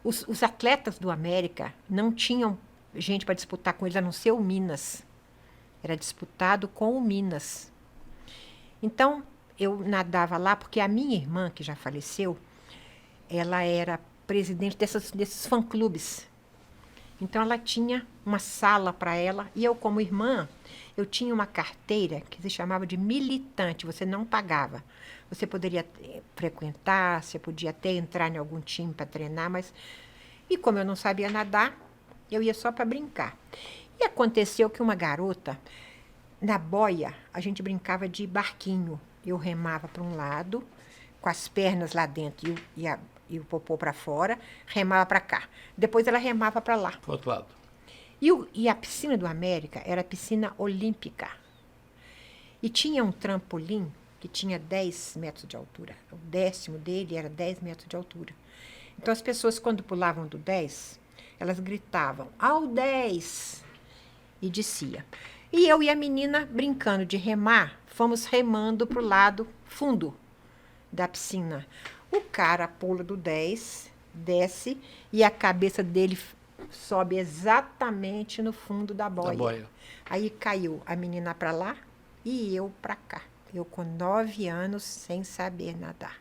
Os atletas do América não tinham gente para disputar com eles, a não ser o Minas. Era disputado com o Minas. Então, eu nadava lá porque a minha irmã, que já faleceu, ela era presidente desses fã-clubes. Então, ela tinha uma sala para ela. E eu, como irmã, eu tinha uma carteira que se chamava de militante. Você não pagava. Você poderia frequentar, você podia até entrar em algum time para treinar, mas... E como eu não sabia nadar, eu ia só para brincar. E aconteceu que uma garota, na boia, a gente brincava de barquinho. Eu remava para um lado, com as pernas lá dentro e o popô para fora, remava para cá. Depois ela remava para lá. pro outro lado. E a piscina do América era a piscina olímpica. E tinha um trampolim que tinha 10 metros de altura. O 10º dele era 10 metros de altura. Então, as pessoas, quando pulavam do 10, elas gritavam, ao 10! E descia. E eu e a menina, brincando de remar, fomos remando para o lado fundo da piscina. O cara pula do 10, desce, e a cabeça dele sobe exatamente no fundo da boia. Da boia. Aí caiu a menina para lá e eu para cá. Eu com 9 anos sem saber nadar.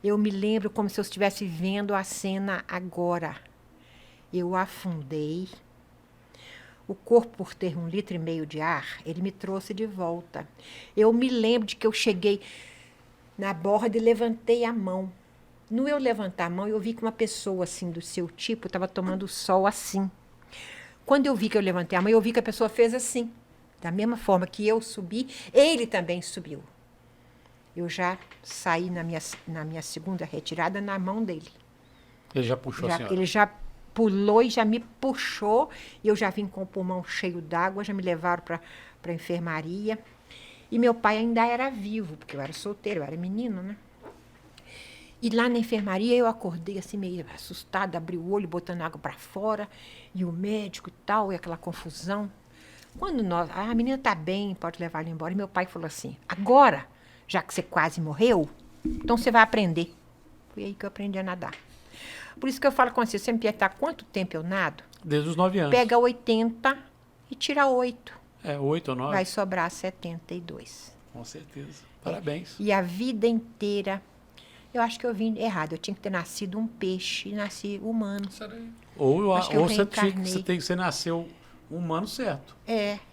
Eu me lembro como se eu estivesse vendo a cena agora. Eu afundei. O corpo, por ter 1,5 litro de ar, ele me trouxe de volta. Eu me lembro de que eu cheguei na borda e levantei a mão. No eu levantar a mão, eu vi que uma pessoa assim do seu tipo estava tomando sol assim. Quando eu vi que eu levantei a mão, eu vi que a pessoa fez assim. Da mesma forma que eu subi, ele também subiu. Eu já saí na minha segunda retirada na mão dele. Ele já puxou a senhora. Ele já pulou e já me puxou. E eu já vim com o pulmão cheio d'água, já me levaram para a enfermaria. E meu pai ainda era vivo, porque eu era solteiro, eu era menino, né? E lá na enfermaria eu acordei assim meio assustada, abri o olho, botando água para fora, e o médico e tal, e aquela confusão. Quando a menina está bem, pode levar ela embora. E meu pai falou assim, agora, já que você quase morreu, então você vai aprender. Foi aí que eu aprendi a nadar. Por isso que eu falo com você, me perguntar quanto tempo eu nado, Desde os 9 anos. pega 80 e tira 8. 8 ou 9. Vai sobrar 72. Com certeza. Parabéns. E a vida inteira Eu acho que eu vim errado. Eu tinha que ter nascido um peixe e nasci humano. Isso aí. Ou Acho que eu você nasceu humano certo.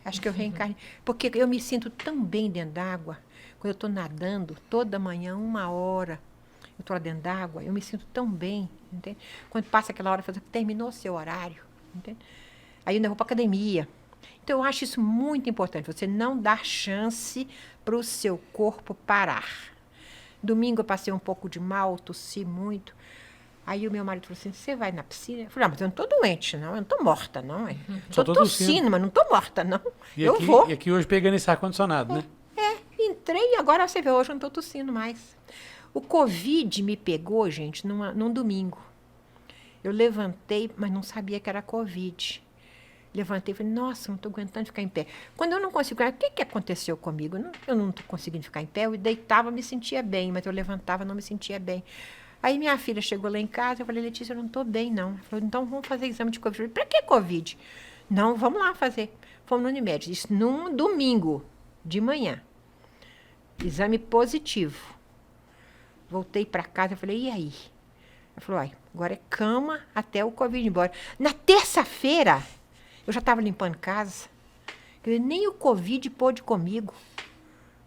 Acho que eu reencarnei. Porque eu me sinto tão bem dentro d'água. Quando eu estou nadando, toda manhã, 1 hora, eu estou lá dentro d'água, eu me sinto tão bem, entende? Quando passa aquela hora, eu falo, terminou o seu horário, entende? Aí eu ainda vou para academia. Então, eu acho isso muito importante, você não dar chance para o seu corpo parar. Domingo eu passei um pouco de mal, tossi muito. Aí o meu marido falou assim, você vai na piscina? Eu falei, mas eu não estou doente, não. Eu não estou morta, não. Só Estou tô tossindo, mas não estou morta, não. Eu vou. E aqui hoje pegando esse ar-condicionado, né? Entrei e agora você vê, hoje eu não estou tossindo mais. O Covid me pegou, gente, num domingo. Eu levantei, mas não sabia que era Covid. Levantei e falei, nossa, não estou aguentando ficar em pé. Quando eu não consigo, o que aconteceu comigo? Eu não estou conseguindo ficar em pé, eu deitava, me sentia bem, mas eu levantava, não me sentia bem. Aí minha filha chegou lá em casa, eu falei, Letícia, eu não estou bem, não. Ela falou, então vamos fazer exame de Covid. Eu falei, para que Covid? Não, vamos lá fazer. Fomos no Unimed, isso num domingo de manhã. Exame positivo. Voltei para casa, eu falei, e aí? Ela falou, agora é cama até o Covid ir embora. Na terça-feira, eu já estava limpando casa. Quer dizer, nem o Covid pôde comigo.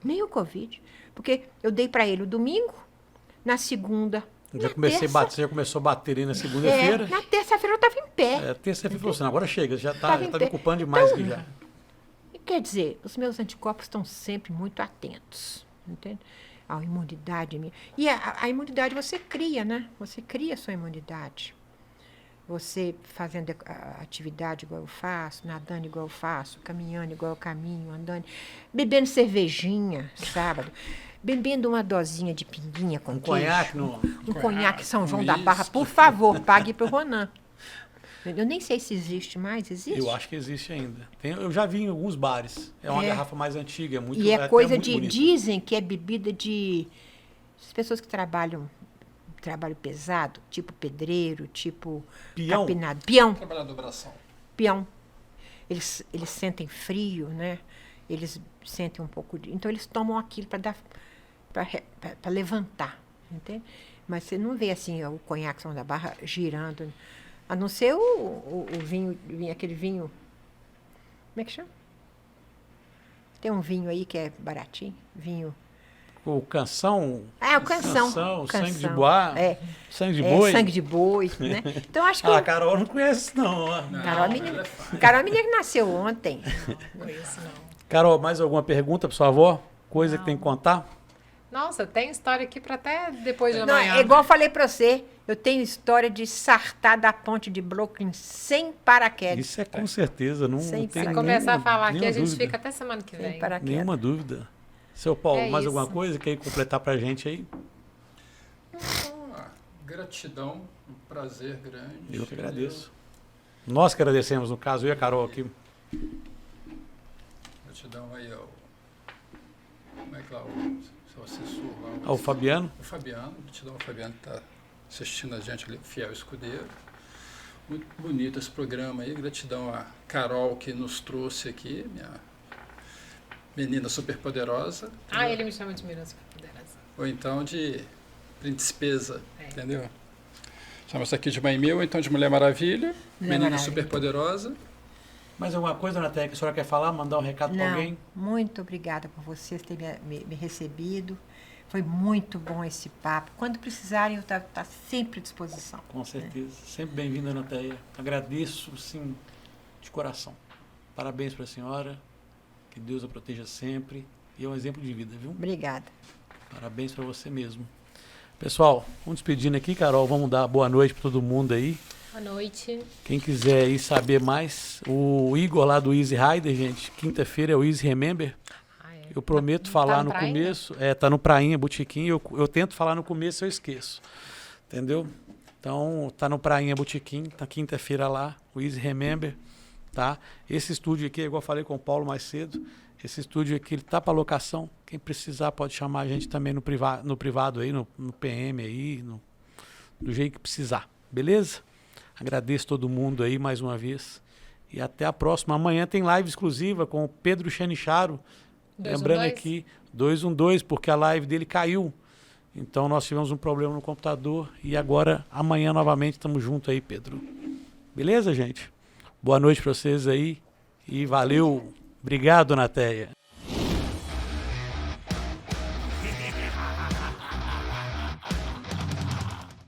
Nem o Covid. Porque eu dei para ele o domingo, na segunda. Já começou a bater aí na segunda-feira. Na terça-feira eu estava em pé. Terça-feira falou assim, agora chega, já está me ocupando demais aqui já. Quer dizer, os meus anticorpos estão sempre muito atentos, entende? A imunidade minha. E a imunidade você cria, né? Você cria a sua imunidade. Você fazendo a atividade igual eu faço, nadando igual eu faço, caminhando igual eu caminho, andando, bebendo cervejinha sábado, bebendo uma dosinha de pinguinha com queijo. Um conhaque São João da Barra, por favor, pague para o Ronan. Eu nem sei se existe mais, existe? Eu acho que existe ainda. Eu já vi em alguns bares. É uma garrafa mais antiga, é muito bonita. E é coisa muito bonita. Dizem que é bebida de pessoas que trabalho pesado, tipo pedreiro, tipo peão. Capinado. Peão. Trabalhador bração. Peão. Eles sentem frio, né? Eles sentem um pouco de... Então, eles tomam aquilo para levantar, entende? Mas você não vê assim o conhaque São da Barra girando... A não ser o vinho, aquele vinho... Como é que chama? Tem um vinho aí que é baratinho. Vinho... O canção. O canção. Sangue de boi. Sangue de boi. Sangue de boi, né? Então, acho que... A Carol não conhece, não. Carol, a menina que nasceu ontem. Não conheço, não. Carol, mais alguma pergunta para sua avó? Coisa que tem que contar? Nossa, tem história aqui para até depois de Não, amanhã. é igual eu falei para você, eu tenho história de sartar da ponte de Brooklyn sem paraquedas. Isso é com certeza, não tem Se começar a falar aqui, a gente dúvida. fica até semana que vem. Nenhuma dúvida. Seu Paulo, mais isso. alguma coisa? Quer completar pra gente aí? Gratidão, um prazer grande. Eu que agradeço. Nós que agradecemos, no caso, eu e a Carol aqui. Gratidão aí ao... Como é que lá o seu assessor lá? Ao Fabiano. O Fabiano, gratidão ao Fabiano que está assistindo a gente ali, fiel escudeiro. Muito bonito esse programa aí. Gratidão a Carol que nos trouxe aqui, minha menina superpoderosa. Ele me chama de menina superpoderosa. Ou então de princesa, entendeu? Chama-se aqui de Mãe Mil, ou então de Mulher Maravilha, menina superpoderosa. Mais alguma coisa, Natéia, que a senhora quer falar? Mandar um recado para alguém? Muito obrigada por vocês terem me recebido. Foi muito bom esse papo. Quando precisarem, eu estou sempre à disposição. Com certeza. Sempre bem-vinda, Natéia. Agradeço, sim, de coração. Parabéns para a senhora. Que Deus a proteja sempre. E é um exemplo de vida, viu? Obrigada. Parabéns para você mesmo. Pessoal, vamos despedindo aqui, Carol. Vamos dar boa noite para todo mundo aí. Boa noite. Quem quiser ir saber mais, o Igor lá do Easy Rider, gente, quinta-feira é o Easy Remember. Eu prometo falar no começo. Tá no Prainha, Botequim. Eu tento falar no começo, eu esqueço. Entendeu? Então, tá no Prainha, Botequim. Tá quinta-feira lá, o Easy Remember. Tá? Esse estúdio aqui, igual eu falei com o Paulo mais cedo, esse estúdio aqui, ele tá para locação. Quem precisar pode chamar a gente também no privado aí, no PM aí, do jeito que precisar. Beleza? Agradeço todo mundo aí mais uma vez. E até a próxima. Amanhã tem live exclusiva com o Pedro Chanicharo. Lembrando aqui, 212, porque a live dele caiu. Então nós tivemos um problema no computador e agora, amanhã novamente, estamos juntos aí, Pedro. Beleza, gente? Boa noite para vocês aí e valeu. Obrigado, Natéia.